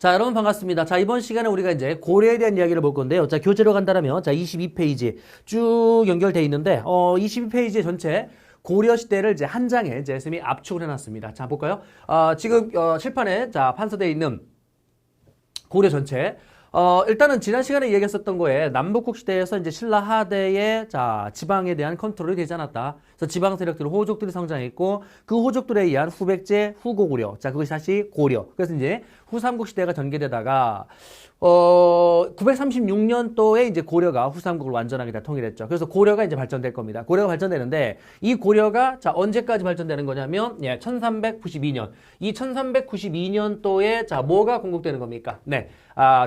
자, 여러분 반갑습니다. 자, 이번 시간에 우리가 이제 고려에 대한 이야기를 볼 건데요. 자, 교재로 간다면, 자, 22페이지 쭉 연결되어 있는데, 22페이지 전체 고려 시대를 이제 한 장에 이제 쌤이 압축을 해놨습니다. 자, 볼까요? 지금, 칠판에, 자, 판서되어 있는 고려 전체. 일단은 지난 시간에 얘기했었던 거에 남북국 시대에서 이제 신라 하대의 자, 지방에 대한 컨트롤이 되지 않았다. 그래서 지방 세력들, 호족들이 성장했고 그 호족들에 의한 후백제, 후고구려. 자, 그것이 다시 고려. 그래서 이제 후삼국 시대가 전개되다가 936년도에 이제 고려가 후삼국을 완전하게 다 통일했죠. 그래서 고려가 이제 발전될 겁니다. 고려가 발전되는데 이 고려가 자, 언제까지 발전되는 거냐면 1392년. 이 1392년도에 자, 뭐가 건국되는 겁니까? 네.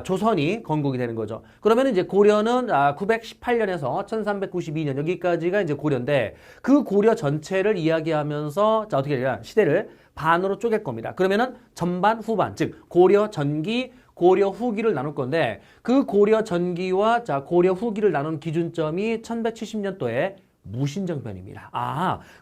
조선이 건국이 되는 거죠. 그러면 이제 고려는 918년에서 1392년 여기까지가 이제 고려인데 그 고려 전체를 이야기하면서 자, 어떻게 되냐? 시대를 반으로 쪼갤 겁니다. 그러면은 전반, 후반, 즉 고려 전기, 고려 후기를 나눌 건데 그 고려 전기와 자, 고려 후기를 나눈 기준점이 1170년도에 무신정변입니다.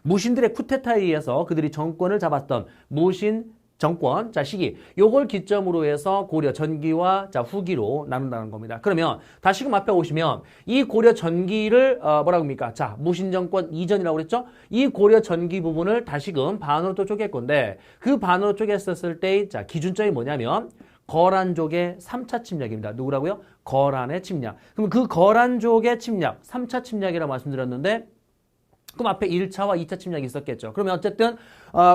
무신들의 쿠데타에 의해서 그들이 정권을 잡았던 무신 정권, 자, 시기. 요걸 기점으로 해서 고려 전기와 자, 후기로 나눈다는 겁니다. 그러면 다시금 앞에 오시면 이 고려 전기를 뭐라고 합니까? 자, 무신 정권 이전이라고 그랬죠? 이 고려 전기 부분을 다시금 반으로 또 쪼갤 건데 그 반으로 쪼갰었을 때 자, 기준점이 뭐냐면 거란족의 3차 침략입니다. 누구라고요? 거란의 침략. 그럼 그 거란족의 침략, 3차 침략이라고 말씀드렸는데 그럼 앞에 1차와 2차 침략이 있었겠죠. 그러면 어쨌든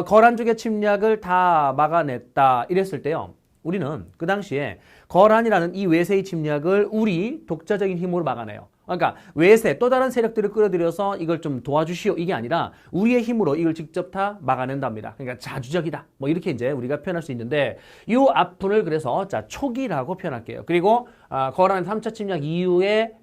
거란족의 침략을 다 막아냈다 이랬을 때요. 우리는 그 당시에 거란이라는 이 외세의 침략을 우리 독자적인 힘으로 막아내요. 그러니까 외세 또 다른 세력들을 끌어들여서 이걸 좀 도와주시오 이게 아니라 우리의 힘으로 이걸 직접 다 막아낸답니다. 그러니까 자주적이다. 뭐 이렇게 이제 우리가 표현할 수 있는데 이 아픔을 그래서 자 초기라고 표현할게요. 그리고 거란 3차 침략 이후에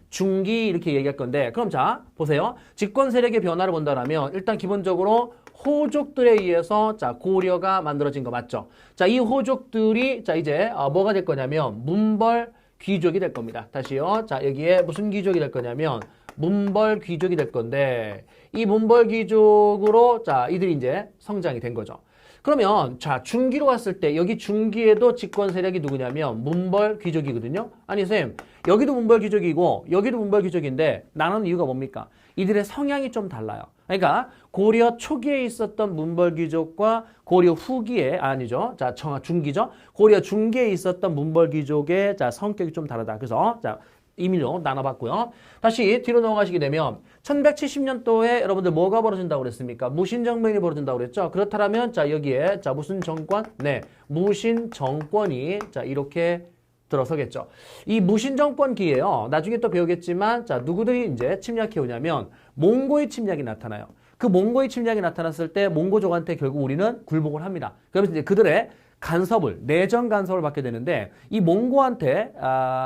중기 이렇게 얘기할 건데 그럼 자 보세요. 집권 세력의 변화를 본다면 일단 기본적으로 호족들에 의해서 자 고려가 만들어진 거 맞죠? 자 이 호족들이 자 이제 뭐가 될 거냐면 문벌 귀족이 될 겁니다. 다시요. 자 여기에 무슨 귀족이 될 거냐면 문벌 귀족이 될 건데 이 문벌 귀족으로 자 이들이 이제 성장이 된 거죠. 그러면 자 중기로 왔을 때 여기 중기에도 집권 세력이 누구냐면 문벌 귀족이거든요. 아니 쌤 여기도 문벌 귀족이고 여기도 문벌 귀족인데 나누는 이유가 뭡니까? 이들의 성향이 좀 달라요. 그러니까 고려 초기에 있었던 문벌 귀족과 고려 후기에 아니죠. 자 중기죠. 고려 중기에 있었던 문벌 귀족의 자 성격이 좀 다르다. 그래서 자 임의로 나눠봤고요. 다시 뒤로 넘어가시게 되면 1170년도에 여러분들 뭐가 벌어진다고 그랬습니까? 무신정변이 벌어진다고 그랬죠? 그렇다면 자 여기에 자 무슨 정권? 네, 무신정권이 자 이렇게 들어서겠죠. 이 무신정권기에요. 나중에 또 배우겠지만 자 누구들이 이제 침략해 오냐면 몽고의 침략이 나타나요. 그 몽고의 침략이 나타났을 때 몽고족한테 결국 우리는 굴복을 합니다. 그러면서 이제 그들의 간섭을 내정 간섭을 받게 되는데 이 몽고한테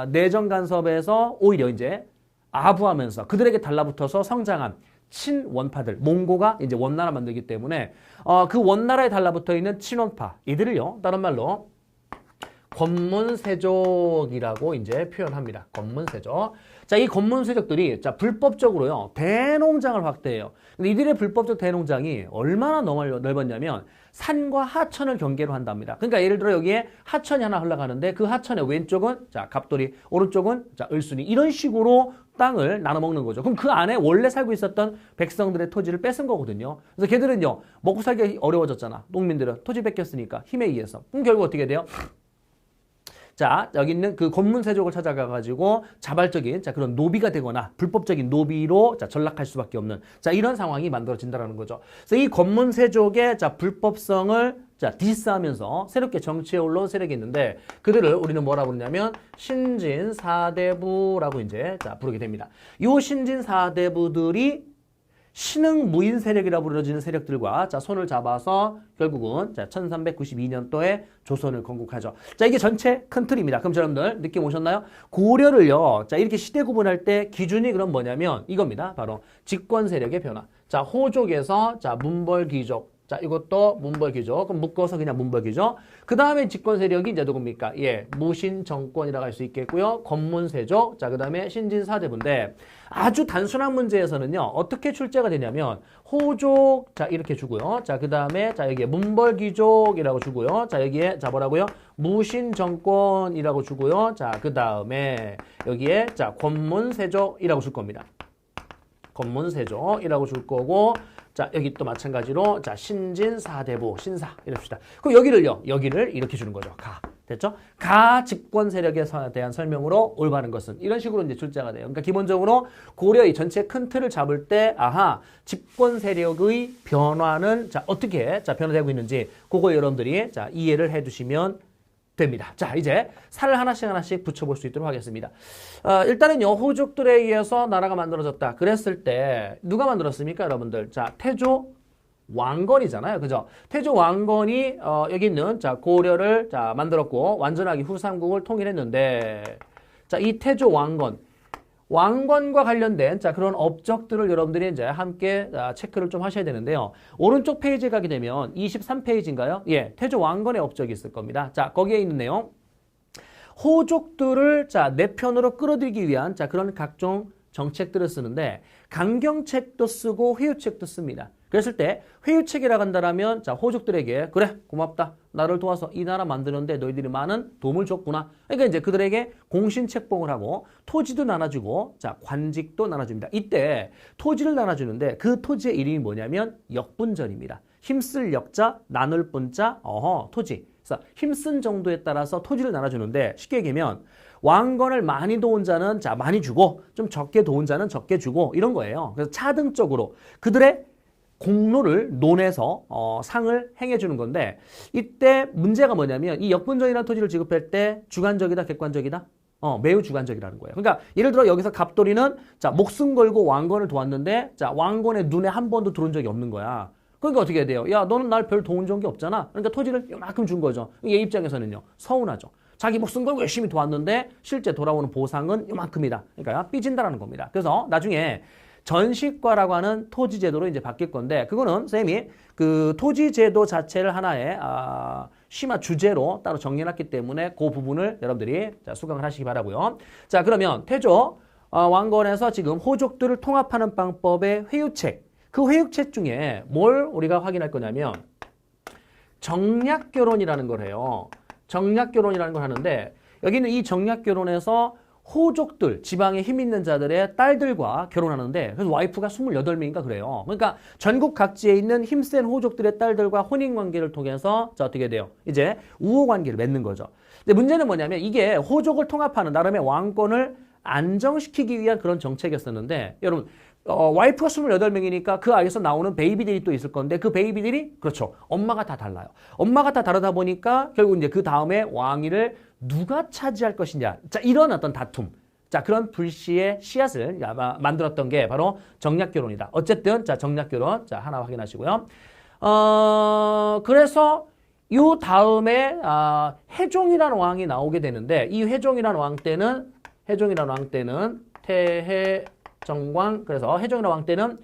내정 간섭에서 오히려 이제 아부하면서 그들에게 달라붙어서 성장한 친원파들 몽고가 이제 원나라 만들기 때문에 그 원나라에 달라붙어 있는 친원파 이들을요 다른 말로 권문세족이라고 이제 표현합니다. 권문세족. 자, 이 권문세족들이 자 불법적으로요 대농장을 확대해요. 근데 이들의 불법적 대농장이 얼마나 넓었냐면 산과 하천을 경계로 한답니다. 그러니까 예를 들어 여기에 하천이 하나 흘러가는데 그 하천의 왼쪽은 자 갑돌이, 오른쪽은 자 을순이 이런 식으로 땅을 나눠 먹는 거죠. 그럼 그 안에 원래 살고 있었던 백성들의 토지를 뺏은 거거든요. 그래서 걔들은요 먹고 살기 어려워졌잖아. 농민들은 토지 뺏겼으니까 힘에 의해서. 그럼 결국 어떻게 돼요? 자, 여기 있는 그 권문세족을 찾아가가지고 자발적인 자 그런 노비가 되거나 불법적인 노비로 자 전락할 수밖에 없는 자 이런 상황이 만들어진다라는 거죠. 그래서 이 권문세족의 자 불법성을 자 디스하면서 새롭게 정치에 올라온 세력이 있는데 그들을 우리는 뭐라고 부르냐면 신진사대부라고 이제 자 부르게 됩니다. 이 신진사대부들이 신흥 무인 세력이라 불려지는 세력들과 자 손을 잡아서 결국은 자 1392년도에 조선을 건국하죠. 자 이게 전체 큰 틀입니다. 그럼 여러분들 느낌 오셨나요? 고려를요 자 이렇게 시대 구분할 때 기준이 그럼 뭐냐면 이겁니다. 바로 집권 세력의 변화. 자 호족에서 자 문벌 귀족 자, 이것도 문벌기죠. 그럼 묶어서 그냥 문벌기죠. 그 다음에 집권 세력이 이제 누굽니까? 예, 무신정권이라고 할 수 있겠고요. 권문세조. 자, 그 다음에 신진사대부인데 아주 단순한 문제에서는요. 어떻게 출제가 되냐면 호족, 자, 이렇게 주고요. 자, 그 다음에 자, 여기에 문벌귀족이라고 주고요. 자, 여기에 자, 뭐라고요? 무신정권이라고 주고요. 자, 그 다음에 여기에 자, 권문세조이라고 줄 겁니다. 권문세조이라고 줄 거고, 자, 여기 또 마찬가지로, 자, 신진사대부, 신사, 이럽시다. 그럼 여기를요, 여기를 이렇게 주는 거죠. 가. 됐죠? 가 집권 세력에 대한 설명으로 올바른 것은 이런 식으로 이제 출제가 돼요. 그러니까 기본적으로 고려의 전체 큰 틀을 잡을 때, 아하, 집권 세력의 변화는, 자, 어떻게, 자, 변화되고 있는지, 그거 여러분들이, 자, 이해를 해 두시면 됩니다. 자, 이제 살을 하나씩 붙여볼 수 있도록 하겠습니다. 일단은요, 호족들에 의해서 나라가 만들어졌다. 그랬을 때 누가 만들었습니까, 여러분들? 자, 태조 왕건이잖아요, 그죠? 태조 왕건이 여기 있는 자 고려를 자 만들었고 완전하게 후삼국을 통일했는데, 자, 이 태조 왕건과 관련된 자 그런 업적들을 여러분들이 이제 함께 체크를 좀 하셔야 되는데요. 오른쪽 페이지에 가게 되면 23페이지인가요? 예, 태조 왕건의 업적이 있을 겁니다. 자, 거기에 있는 내용, 호족들을 자 내 편으로 끌어들이기 위한 자 그런 각종 정책들을 쓰는데 강경책도 쓰고 회유책도 씁니다. 그랬을 때 회유책이라고 한다면 자 호족들에게 그래 고맙다 나를 도와서 이 나라 만드는데 너희들이 많은 도움을 줬구나. 그러니까 이제 그들에게 공신책봉을 하고 토지도 나눠주고 자 관직도 나눠줍니다. 이때 토지를 나눠주는데 그 토지의 이름이 뭐냐면 역분전입니다. 힘쓸 역자 나눌 분자 토지. 그래서 힘쓴 정도에 따라서 토지를 나눠주는데 쉽게 얘기하면 왕건을 많이 도운 자는 자 많이 주고 좀 적게 도운 자는 적게 주고 이런 거예요. 그래서 차등적으로 그들의 공로를 논해서 상을 행해주는 건데 이때 문제가 뭐냐면 이 역분전이라는 토지를 지급할 때 주관적이다 객관적이다? 매우 주관적이라는 거예요. 그러니까 예를 들어 여기서 갑돌이는 자 목숨 걸고 왕건을 도왔는데 자 왕건의 눈에 한 번도 들어온 적이 없는 거야. 그러니까 어떻게 해야 돼요? 야 너는 날 별 도움 준 게 없잖아. 그러니까 토지를 이만큼 준 거죠. 얘 입장에서는요 서운하죠. 자기 목숨 걸고 열심히 도왔는데 실제 돌아오는 보상은 이만큼이다. 그러니까 삐진다라는 겁니다. 그래서 나중에 전시과라고 하는 토지제도로 이제 바뀔 건데 그거는 쌤이 그 토지제도 자체를 하나의 심화 주제로 따로 정리해놨기 때문에 그 부분을 여러분들이 자, 수강을 하시기 바라고요. 자 그러면 태조 왕건에서 지금 호족들을 통합하는 방법의 회유책, 그 회유책 중에 뭘 우리가 확인할 거냐면 정략결혼이라는 걸 해요. 정략결혼이라는 걸 하는데 여기는 이 정략결혼에서 호족들, 지방에 힘 있는 자들의 딸들과 결혼하는데 그래서 와이프가 28명인가 그래요. 그러니까 전국 각지에 있는 힘센 호족들의 딸들과 혼인관계를 통해서 자 어떻게 돼요? 이제 우호관계를 맺는 거죠. 근데 문제는 뭐냐면 이게 호족을 통합하는 나름의 왕권을 안정시키기 위한 그런 정책이었었는데 여러분 와이프가 28명이니까 그 안에서 나오는 베이비들이 또 있을 건데 그 베이비들이 그렇죠. 엄마가 다 달라요. 엄마가 다 다르다 보니까 결국 이제 그 다음에 왕위를 누가 차지할 것이냐. 자, 이런 어떤 다툼. 자, 그런 불씨의 씨앗을 만들었던 게 바로 정략결혼이다. 어쨌든 자, 정략결혼. 자, 하나 확인하시고요. 그래서 요 다음에 해종이라는 왕이 나오게 되는데 이 해종이라는 왕 때는 태해정광. 그래서 해종이라는 왕 때는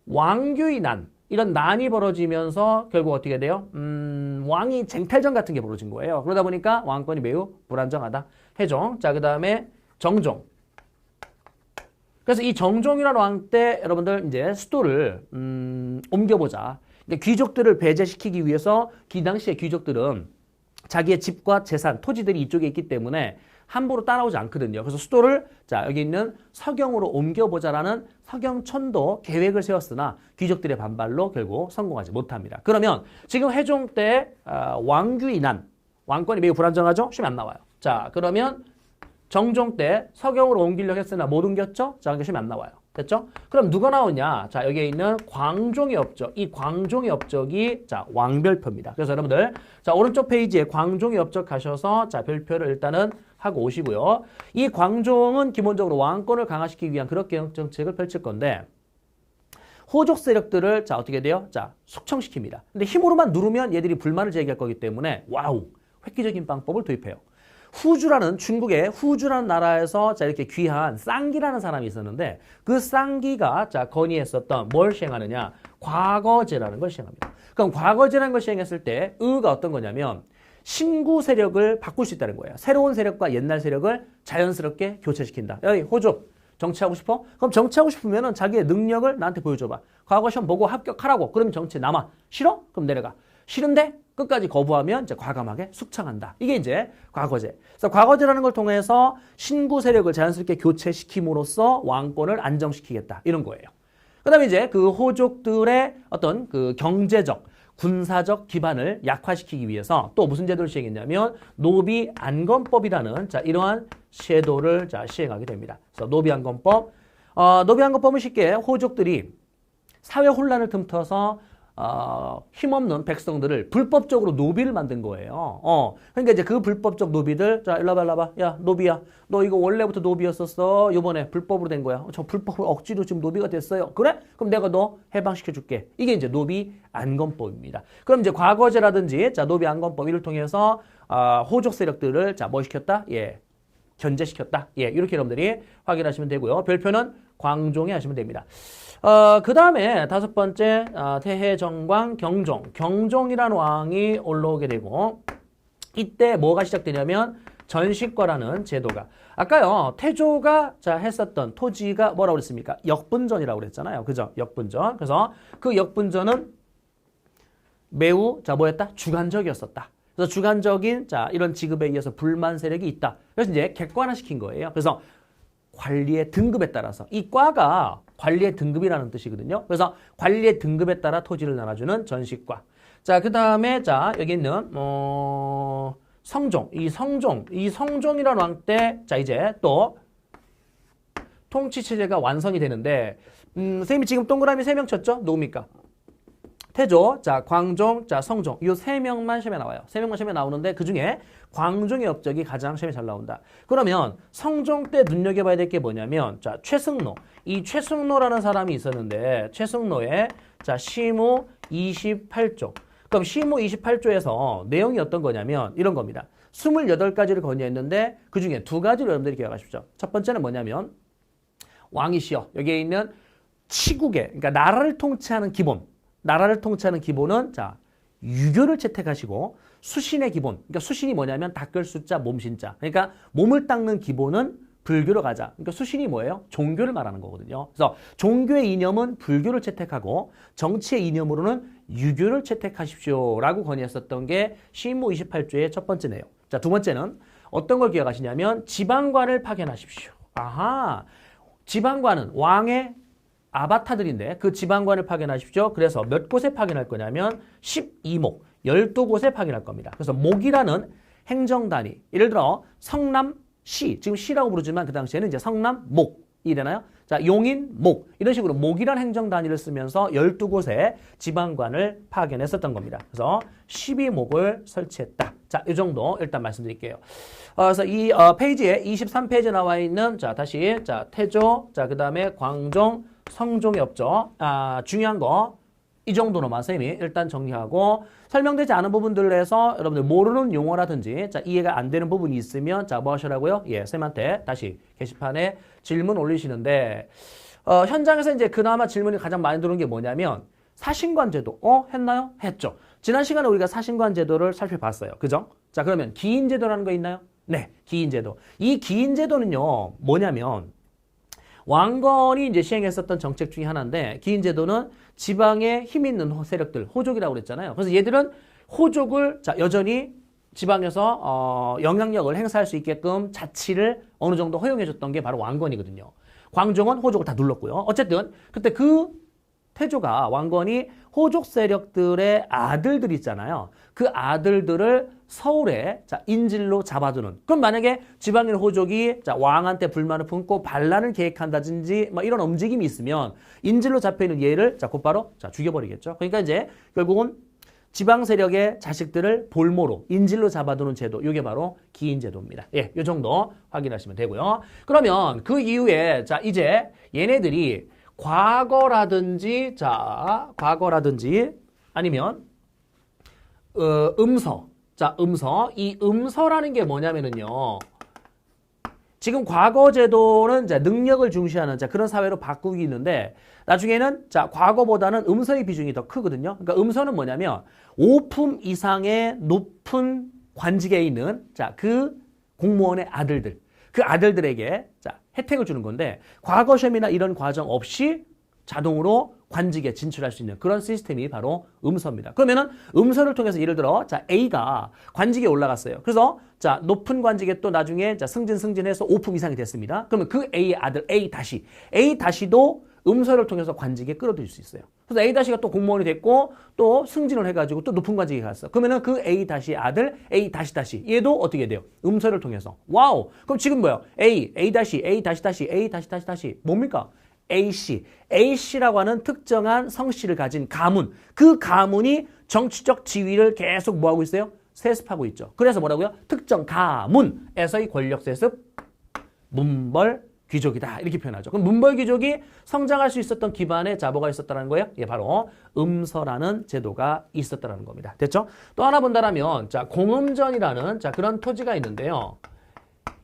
왕규의 난 이런 난이 벌어지면서 결국 어떻게 돼요? 왕이 쟁탈전 같은 게 벌어진 거예요. 그러다 보니까 왕권이 매우 불안정하다. 해종. 자, 그 다음에 정종. 그래서 이 정종이라는 왕 때 여러분들 이제 수도를 옮겨보자. 근데 귀족들을 배제시키기 위해서 그 당시에 귀족들은 자기의 집과 재산, 토지들이 이쪽에 있기 때문에 함부로 따라오지 않거든요. 그래서 수도를 자 여기 있는 서경으로 옮겨보자라는 서경천도 계획을 세웠으나 귀족들의 반발로 결국 성공하지 못합니다. 그러면 지금 해종 때 왕규의 난, 왕권이 매우 불안정하죠? 시험이 안 나와요. 자 그러면 정종 때 서경으로 옮기려고 했으나 못 옮겼죠? 자, 시험이 안 나와요. 됐죠? 그럼 누가 나오냐? 자, 여기에 있는 광종의 업적. 이 광종의 업적이 자, 왕별표입니다. 그래서 여러분들 자, 오른쪽 페이지에 광종의 업적 가셔서 자, 별표를 일단은 하고 오시고요. 이 광종은 기본적으로 왕권을 강화시키기 위한 그런 개혁 정책을 펼칠 건데 호족 세력들을 자, 어떻게 돼요? 자, 숙청시킵니다. 근데 힘으로만 누르면 얘들이 불만을 제기할 거기 때문에 와우, 획기적인 방법을 도입해요. 후주라는 중국의 후주라는 나라에서 자 이렇게 귀한 쌍기라는 사람이 있었는데 그 쌍기가 자 건의했었던 뭘 시행하느냐 과거제라는 걸 시행합니다. 그럼 과거제라는 걸 시행했을 때 의가 어떤 거냐면 신구 세력을 바꿀 수 있다는 거예요. 새로운 세력과 옛날 세력을 자연스럽게 교체시킨다. 여기 호족 정치하고 싶어? 그럼 정치하고 싶으면 자기의 능력을 나한테 보여줘봐. 과거 시험 보고 합격하라고. 그러면 정치 남아. 싫어? 그럼 내려가. 싫은데 끝까지 거부하면 이제 과감하게 숙청한다. 이게 이제 과거제. 그래서 과거제라는 걸 통해서 신구 세력을 자연스럽게 교체시킴으로써 왕권을 안정시키겠다. 이런 거예요. 그 다음에 이제 그 호족들의 어떤 그 경제적, 군사적 기반을 약화시키기 위해서 또 무슨 제도를 시행했냐면 노비안건법이라는 자 이러한 제도를 자 시행하게 됩니다. 그래서 노비안건법, 노비안건법은 쉽게 호족들이 사회 혼란을 틈타서 힘없는 백성들을 불법적으로 노비를 만든 거예요. 그러니까 이제 그 불법적 노비들, 자, 일로 와봐. 야, 노비야. 너 이거 원래부터 노비였었어. 요번에 불법으로 된 거야. 저 불법으로 억지로 지금 노비가 됐어요. 그래? 그럼 내가 너 해방시켜줄게. 이게 이제 노비 안건법입니다. 그럼 이제 과거제라든지, 자, 노비 안건법 이를 통해서, 호족 세력들을, 자, 뭐 시켰다? 예. 견제시켰다. 예. 이렇게 여러분들이 확인하시면 되고요. 별표는 광종에 하시면 됩니다. 그 다음에 다섯 번째, 태해정광 경종. 경종이라는 왕이 올라오게 되고, 이때 뭐가 시작되냐면, 전식과라는 제도가. 아까요, 태조가 자, 했었던 토지가 뭐라고 그랬습니까? 역분전이라고 그랬잖아요. 그죠? 역분전. 그래서 그 역분전은 매우, 자, 뭐였다? 주관적이었었다. 그래서 주관적인, 자, 이런 지급에 의해서 불만 세력이 있다. 그래서 이제 객관화시킨 거예요. 그래서 관리의 등급에 따라서 이 과가 관리의 등급이라는 뜻이거든요. 그래서 관리의 등급에 따라 토지를 나눠주는 전식과. 자, 그 다음에 자 여기 있는 성종, 이 성종이라는 왕 때 자 이제 또 통치 체제가 완성이 되는데 선생님이 지금 동그라미 3명 쳤죠? 누굽니까? 태조, 자 광종, 자 성종 이 3명만 시험에 나와요. 3명만 시험에 나오는데 그중에 광종의 업적이 가장 시험에 잘 나온다. 그러면 성종 때 눈여겨봐야 될 게 뭐냐면 자 최승로, 이 최승로라는 사람이 있었는데 최승로의 자 시무 28조. 그럼 시무 28조에서 내용이 어떤 거냐면 이런 겁니다. 28가지를 건의했는데 그중에 2가지를 여러분들이 기억하십시오. 첫 번째는 뭐냐면 왕이시여 여기에 있는 치국의 그러니까 나라를 통치하는 기본은 자 유교를 채택하시고 수신의 기본, 그러니까 수신이 뭐냐면 닦을 숫자, 몸신자. 그러니까 몸을 닦는 기본은 불교로 가자. 그러니까 수신이 뭐예요? 종교를 말하는 거거든요. 그래서 종교의 이념은 불교를 채택하고 정치의 이념으로는 유교를 채택하십시오라고 건의했었던 게 시무 28조의 첫 번째 내용. 자, 두 번째는 어떤 걸 기억하시냐면 지방관을 파견하십시오. 아하, 지방관은 왕의 아바타들인데 그 지방관을 파견하십시오. 그래서 몇 곳에 파견할 거냐면 12목, 12곳에 파견할 겁니다. 그래서 목이라는 행정단위, 예를 들어 성남시, 지금 시라고 부르지만 그 당시에는 이제 성남목이 되나요? 자, 용인목 이런 식으로 목이라는 행정단위를 쓰면서 12곳에 지방관을 파견했었던 겁니다. 그래서 12목을 설치했다. 자, 이 정도 일단 말씀드릴게요. 그래서 이 페이지에 23페이지에 나와 있는 자 다시 자 태조, 자 그 다음에 광종, 성종의 업적, 중요한 거 이 정도로만 선생님이 일단 정리하고 설명되지 않은 부분들을 해서 여러분들 모르는 용어라든지 자 이해가 안 되는 부분이 있으면 자 뭐 하시라고요? 예, 선생님한테 다시 게시판에 질문 올리시는데 현장에서 이제 그나마 질문이 가장 많이 들어오는 게 뭐냐면 사신관 제도 했나요? 했죠. 지난 시간에 우리가 사신관 제도를 살펴봤어요. 그죠? 자 그러면 기인 제도라는 거 있나요? 네, 기인 제도. 이 기인 제도는요 뭐냐면 왕건이 이제 시행했었던 정책 중에 하나인데 기인 제도는 지방에 힘 있는 세력들, 호족이라고 그랬잖아요. 그래서 얘들은 호족을 자 여전히 지방에서 영향력을 행사할 수 있게끔 자치를 어느 정도 허용해줬던 게 바로 왕건이거든요. 광종은 호족을 다 눌렀고요. 어쨌든 그때 그 태조가 왕건이 호족 세력들의 아들들 있잖아요. 그 아들들을 서울에 자 인질로 잡아두는. 그럼 만약에 지방인 호족이 자 왕한테 불만을 품고 반란을 계획한다든지 뭐 이런 움직임이 있으면 인질로 잡혀있는 얘를 자 곧바로 자 죽여버리겠죠. 그러니까 이제 결국은 지방 세력의 자식들을 볼모로 인질로 잡아두는 제도, 이게 바로 기인 제도입니다. 예, 이 정도 확인하시면 되고요. 그러면 그 이후에 자 이제 얘네들이 과거라든지 아니면 음서. 자, 음서. 이 음서라는 게 뭐냐면은요. 지금 과거 제도는 자, 능력을 중시하는 자, 그런 사회로 바꾸기 있는데 나중에는 자, 과거보다는 음서의 비중이 더 크거든요. 그러니까 음서는 뭐냐면 5품 이상의 높은 관직에 있는 자, 그 공무원의 아들들. 그 아들들에게 자, 혜택을 주는 건데 과거 시험이나 이런 과정 없이 자동으로 관직에 진출할 수 있는 그런 시스템이 바로 음서입니다. 그러면은 음서를 통해서 예를 들어 자 A가 관직에 올라갔어요. 그래서 자 높은 관직에 또 나중에 자 승진해서 5품 이상이 됐습니다. 그러면 그 A의 아들 A 다시도 음서를 통해서 관직에 끌어들일 수 있어요. 그래서 A 다시가 또 공무원이 됐고 또 승진을 해가지고 또 높은 관직에 갔어. 그러면은 그 A 다시의 아들 A 다시 얘도 어떻게 돼요? 음서를 통해서. 와우. 그럼 지금 뭐야? A 다시 뭡니까? A씨라고 하는 특정한 성씨를 가진 가문. 그 가문이 정치적 지위를 계속 뭐하고 있어요? 세습하고 있죠. 그래서 뭐라고요? 특정 가문에서의 권력 세습, 문벌 귀족이다. 이렇게 표현하죠. 그럼 문벌 귀족이 성장할 수 있었던 기반에 자 뭐가 있었다는 거예요? 예, 바로 음서라는 제도가 있었다는 겁니다. 됐죠? 또 하나 본다라면 자 공음전이라는 자 그런 토지가 있는데요.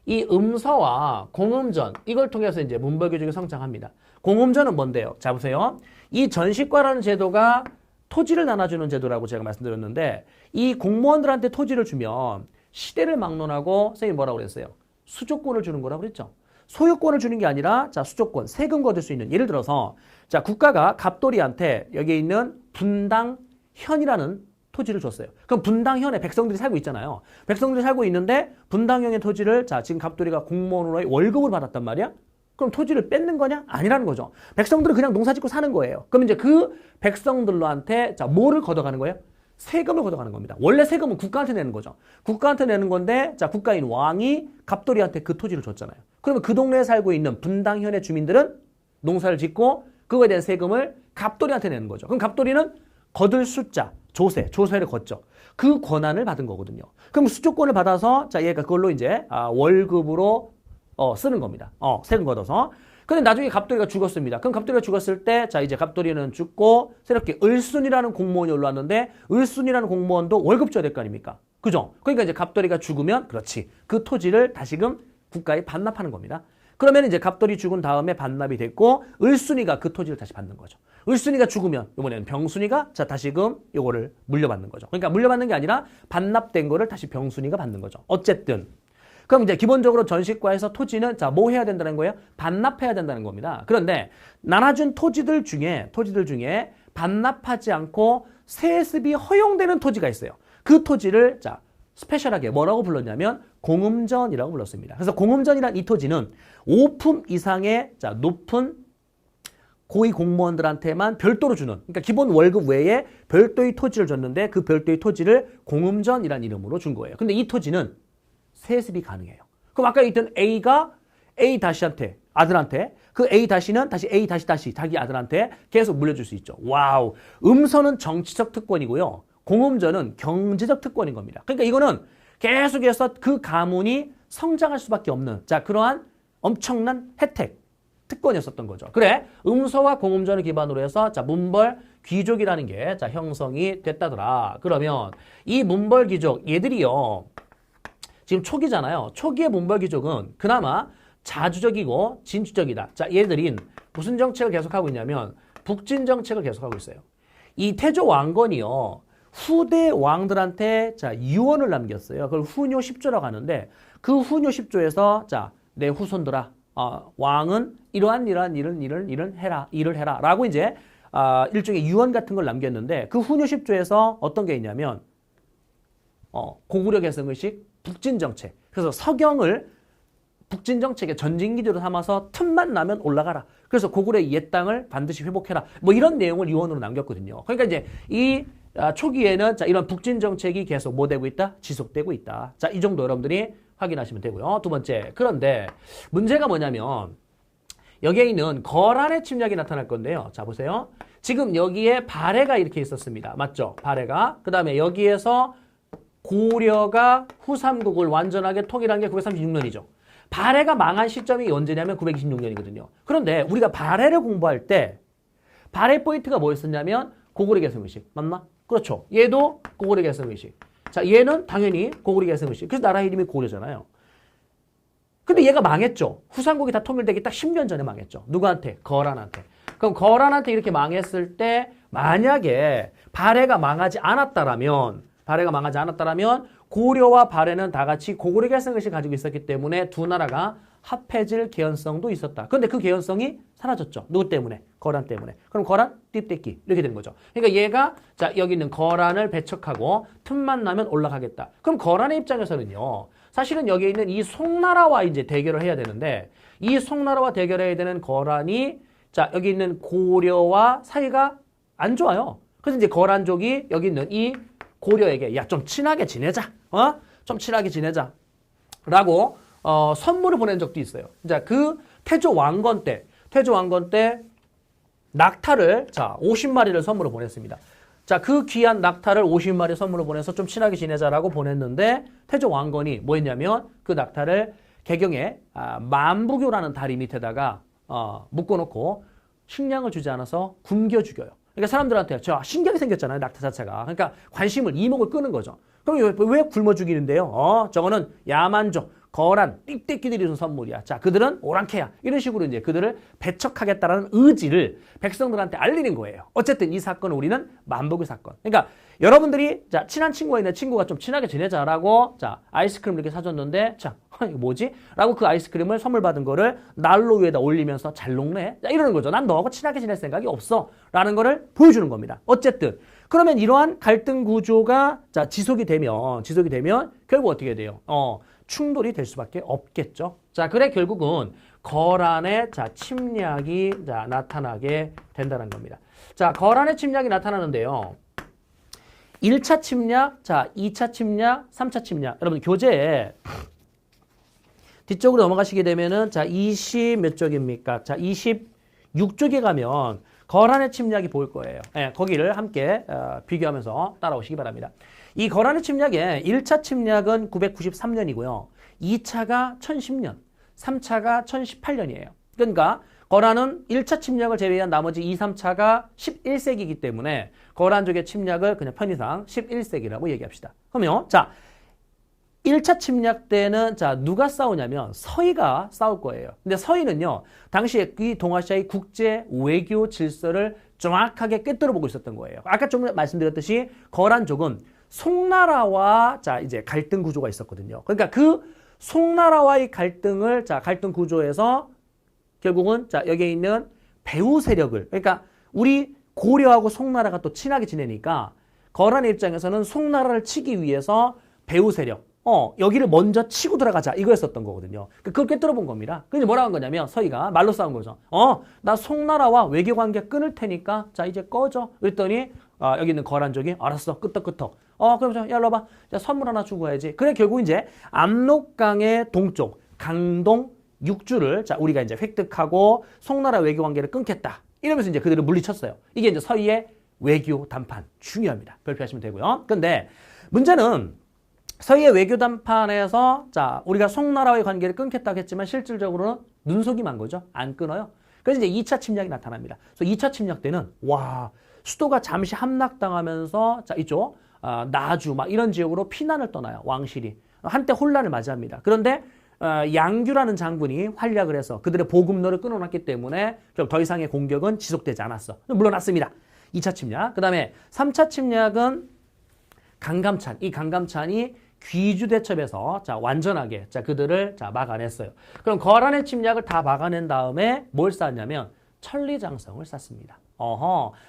이 음서와 공음전 이걸 통해서 이제 문벌 귀족이 성장합니다. 공음전은 뭔데요? 자 보세요. 이 전시과라는 제도가 토지를 나눠주는 제도라고 제가 말씀드렸는데 이 공무원들한테 토지를 주면 시대를 막론하고 선생님이 뭐라고 그랬어요? 수조권을 주는 거라고 그랬죠. 소유권을 주는 게 아니라 자 수조권, 세금 거둘 수 있는 예를 들어서 자 국가가 갑돌이한테 여기에 있는 분당현이라는 토지를 줬어요. 그럼 분당현에 백성들이 살고 있잖아요. 백성들이 살고 있는데 분당현의 토지를 자 지금 갑돌이가 공무원으로의 월급을 받았단 말이야. 그럼 토지를 뺏는 거냐? 아니라는 거죠. 백성들은 그냥 농사 짓고 사는 거예요. 그럼 이제 그 백성들한테 자 뭐를 걷어가는 거예요? 세금을 걷어가는 겁니다. 원래 세금은 국가한테 내는 거죠. 국가한테 내는 건데 자 국가인 왕이 갑돌이한테 그 토지를 줬잖아요. 그러면 그 동네에 살고 있는 분당현의 주민들은 농사를 짓고 그거에 대한 세금을 갑돌이한테 내는 거죠. 그럼 갑돌이는 거둘 숫자, 조세를 걷죠. 그 권한을 받은 거거든요. 그럼 수조권을 받아서 자 얘가 그걸로 이제 월급으로 쓰는 겁니다. 세금 걷어서. 근데 나중에 갑돌이가 죽었습니다. 그럼 갑돌이가 죽었을 때, 자, 이제 갑돌이는 죽고, 새롭게 을순이라는 공무원이 올라왔는데, 을순이라는 공무원도 월급 줘야 될 거 아닙니까? 그죠? 그러니까 이제 갑돌이가 죽으면, 그렇지. 그 토지를 다시금 국가에 반납하는 겁니다. 그러면 이제 갑돌이 죽은 다음에 반납이 됐고, 을순이가 그 토지를 다시 받는 거죠. 을순이가 죽으면, 이번에는 병순이가, 자, 다시금 요거를 물려받는 거죠. 그러니까 물려받는 게 아니라 반납된 거를 다시 병순이가 받는 거죠. 어쨌든. 그럼 이제 기본적으로 전시과에서 토지는 자, 뭐 해야 된다는 거예요? 반납해야 된다는 겁니다. 그런데 나눠준 토지들 중에 반납하지 않고 세습이 허용되는 토지가 있어요. 그 토지를 자, 스페셜하게 뭐라고 불렀냐면 공음전이라고 불렀습니다. 그래서 공음전이란 이 토지는 5품 이상의 자, 높은 고위 공무원들한테만 별도로 주는, 그러니까 기본 월급 외에 별도의 토지를 줬는데 그 별도의 토지를 공음전이라는 이름으로 준 거예요. 근데 이 토지는 세습이 가능해요. 그럼 아까 있던 A가 A 다시한테 아들한테 그 A 다시는 다시 A 다시 자기 아들한테 계속 물려줄 수 있죠. 와우. 음서는 정치적 특권이고요. 공음전은 경제적 특권인 겁니다. 그러니까 이거는 계속해서 그 가문이 성장할 수밖에 없는 자 그러한 엄청난 혜택, 특권이었었던 거죠. 그래 음서와 공음전을 기반으로 해서 자 문벌 귀족이라는 게 자 형성이 됐다더라. 그러면 이 문벌 귀족 얘들이요. 지금 초기잖아요. 초기의 문벌 귀족은 그나마 자주적이고 진취적이다. 자, 얘들인 무슨 정책을 계속하고 있냐면 북진 정책을 계속하고 있어요. 이 태조 왕건이요. 후대 왕들한테 자, 유언을 남겼어요. 그걸 후뇨 10조라고 하는데 그 후뇨 10조에서 자, 내 후손들아 왕은 이러한 일을 해라 라고 이제 일종의 유언 같은 걸 남겼는데 그 후뇨 10조에서 어떤 게 있냐면 고구려 개성의식 북진정책. 그래서 서경을 북진정책의 전진기지로 삼아서 틈만 나면 올라가라. 그래서 고구려의 옛 땅을 반드시 회복해라. 뭐 이런 내용을 유언으로 남겼거든요. 그러니까 이제 이 초기에는 자 이런 북진정책이 계속 뭐 되고 있다? 지속되고 있다. 자, 이 정도 여러분들이 확인하시면 되고요. 두 번째. 그런데 문제가 뭐냐면 여기에 있는 거란의 침략이 나타날 건데요. 자, 보세요. 지금 여기에 발해가 이렇게 있었습니다. 맞죠? 발해가. 그 다음에 여기에서 고려가 후삼국을 완전하게 통일한 게 936년이죠. 발해가 망한 시점이 언제냐면 926년이거든요. 그런데 우리가 발해를 공부할 때 발해 포인트가 뭐였었냐면 고구려 개성의식. 맞나? 그렇죠. 얘도 고구려 개성의식. 자, 얘는 당연히 고구려 개성의식. 그래서 나라 이름이 고려잖아요. 근데 얘가 망했죠. 후삼국이 다 통일되기 딱 10년 전에 망했죠. 누구한테? 거란한테. 그럼 거란한테 이렇게 망했을 때 만약에 발해가 망하지 않았다라면 고려와 발해는 다 같이 고구려 결성 의식을 가지고 있었기 때문에 두 나라가 합해질 개연성도 있었다. 그런데 그 개연성이 사라졌죠. 누구 때문에? 거란 때문에. 그럼 거란 띠떼끼 이렇게 된 거죠. 그러니까 얘가 자 여기 있는 거란을 배척하고 틈만 나면 올라가겠다. 그럼 거란의 입장에서는요. 사실은 여기 있는 이 송나라와 이제 대결을 해야 되는데 이 송나라와 대결해야 되는 거란이 자 여기 있는 고려와 사이가 안 좋아요. 그래서 이제 거란족이 여기 있는 이 고려에게 야 좀 친하게 지내자. 좀 친하게 지내자라고 선물을 보낸 적도 있어요. 자, 그 태조 왕건 때 낙타를 자 50마리를 선물로 보냈습니다. 자, 그 귀한 낙타를 50마리 선물로 보내서 좀 친하게 지내자라고 보냈는데 태조 왕건이 뭐 했냐면 그 낙타를 개경에 만부교라는 다리 밑에다가 묶어놓고 식량을 주지 않아서 굶겨 죽여요. 그러니까 사람들한테 저 신기하게 생겼잖아요. 낙타 자체가. 그러니까 관심을 이목을 끄는 거죠. 그럼 왜 굶어 죽이는데요? 저거는 야만족, 거란, 띠떼끼들이 준 선물이야. 자, 그들은 오랑캐야. 이런 식으로 이제 그들을 배척하겠다라는 의지를 백성들한테 알리는 거예요. 어쨌든 이 사건은 우리는 만복의 사건. 그러니까 여러분들이 자 친한 친구가 있는 친구가 좀 친하게 지내자라고 자 아이스크림 이렇게 사줬는데 자 이거 뭐지? 라고 그 아이스크림을 선물 받은 거를 난로 위에다 올리면서 잘 녹네? 자, 이러는 거죠. 난 너하고 친하게 지낼 생각이 없어. 라는 거를 보여주는 겁니다. 어쨌든 그러면 이러한 갈등 구조가 자 지속이 되면 결국 어떻게 돼요? 충돌이 될 수밖에 없겠죠. 자, 그래 결국은 거란의 자 침략이 자 나타나게 된다는 겁니다. 자, 거란의 침략이 나타나는데요. 1차 침략, 자 2차 침략, 3차 침략. 여러분 교재에 뒤쪽으로 넘어가시게 되면은 자 20 몇 쪽입니까? 자 26쪽에 가면 거란의 침략이 보일 거예요. 네, 거기를 함께 비교하면서 따라오시기 바랍니다. 이 거란의 침략의 1차 침략은 993년이고요. 2차가 1010년, 3차가 1018년이에요. 그러니까 거란은 1차 침략을 제외한 나머지 2, 3차가 11세기이기 때문에 거란족의 침략을 그냥 편의상 11세기라고 얘기합시다. 그러면 자 1차 침략 때는 자 누가 싸우냐면 서희가 싸울 거예요. 근데 서희는요 당시에 이 동아시아의 국제 외교 질서를 정확하게 꿰뚫어 보고 있었던 거예요. 아까 좀 말씀드렸듯이 거란족은 송나라와 자 이제 갈등 구조가 있었거든요. 그러니까 그 송나라와의 갈등을 자 갈등 구조에서 결국은 자 여기에 있는 배후 세력을 그러니까 우리 고려하고 송나라가 또 친하게 지내니까 거란의 입장에서는 송나라를 치기 위해서 배후 세력 여기를 먼저 치고 들어가자 이거였었던 거거든요. 그걸 꿰뚫어 본 겁니다. 그래서 뭐라고 한 거냐면 서희가 말로 싸운 거죠. 나 송나라와 외교 관계 끊을 테니까 자 이제 꺼져. 그랬더니 여기 있는 거란족이 알았어 끄떡끄떡. 그럼 야 일로 와봐. 자 선물 하나 주고 가야지. 그래 결국 이제 압록강의 동쪽 강동 6주를 자 우리가 이제 획득하고 송나라 외교 관계를 끊겠다. 이러면서 이제 그들을 물리쳤어요. 이게 이제 서희의 외교 담판 중요합니다. 별표하시면 되고요. 근데 문제는 서희의 외교 담판에서 자 우리가 송나라와의 관계를 끊겠다고 했지만 실질적으로는 눈속임한 거죠. 안 끊어요. 그래서 이제 2차 침략이 나타납니다. 그래서 2차 침략 때는 와 수도가 잠시 함락당하면서 자 이쪽 나주 막 이런 지역으로 피난을 떠나요. 왕실이 한때 혼란을 맞이합니다. 그런데 양규라는 장군이 활약을 해서 그들의 보급로를 끊어놨기 때문에 좀 더 이상의 공격은 지속되지 않았어. 물러났습니다. 2차 침략. 그 다음에 3차 침략은 강감찬. 이 강감찬이 귀주 대첩에서 자 완전하게 자 그들을 자 막아냈어요. 그럼 거란의 침략을 다 막아낸 다음에 뭘 쌓았냐면 천리장성을 쌓습니다.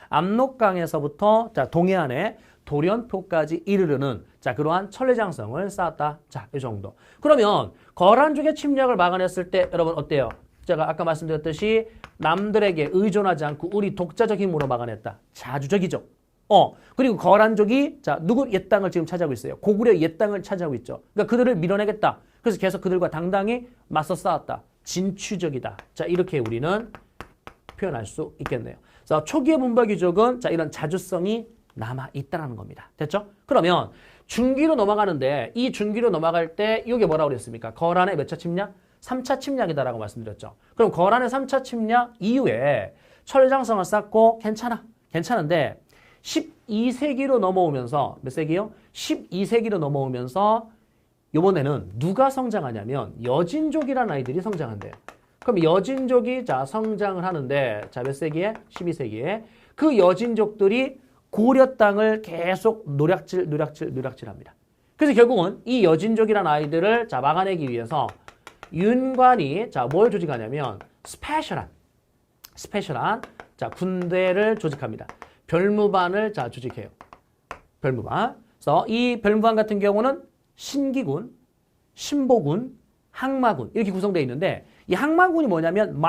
압록강에서부터 자 동해안의 도련포까지 이르르는 자 그러한 천리장성을 쌓았다. 자 이 정도. 그러면 거란족의 침략을 막아냈을 때 여러분 어때요? 제가 아까 말씀드렸듯이 남들에게 의존하지 않고 우리 독자적 힘으로 막아냈다. 자주적이죠. 그리고 거란족이 자 누구 옛 땅을 지금 차지하고 있어요. 고구려 옛 땅을 차지하고 있죠. 그러니까 그들을 밀어내겠다. 그래서 계속 그들과 당당히 맞서 싸웠다. 진취적이다. 자 이렇게 우리는 표현할 수 있겠네요. 그래서 초기의 문벌귀족은 자 이런 자주성이 남아 있다라는 겁니다. 됐죠? 그러면 중기로 넘어가는데 이 중기로 넘어갈 때 이게 뭐라고 그랬습니까? 거란의 몇 차 침략? 3차 침략이다라고 말씀드렸죠. 그럼 거란의 3차 침략 이후에 천리장성을 쌓고 괜찮은데 12세기로 넘어오면서 몇 세기요? 12세기로 넘어오면서 이번에는 누가 성장하냐면 여진족이라는 아이들이 성장한대요. 그럼 여진족이 자 성장을 하는데 자 몇 세기에? 12세기에 그 여진족들이 고려 땅을 계속 노략질합니다. 그래서 결국은 이 여진족이라는 아이들을 자 막아내기 위해서 윤관이 자 뭘 조직하냐면 스페셜한 자 군대를 조직합니다. 별무반을 자 조직해요. 별무반. 그래서 이 별무반 같은 경우는 신기군, 신보군, 항마군 이렇게 구성되어 있는데 이 항마군이 뭐냐면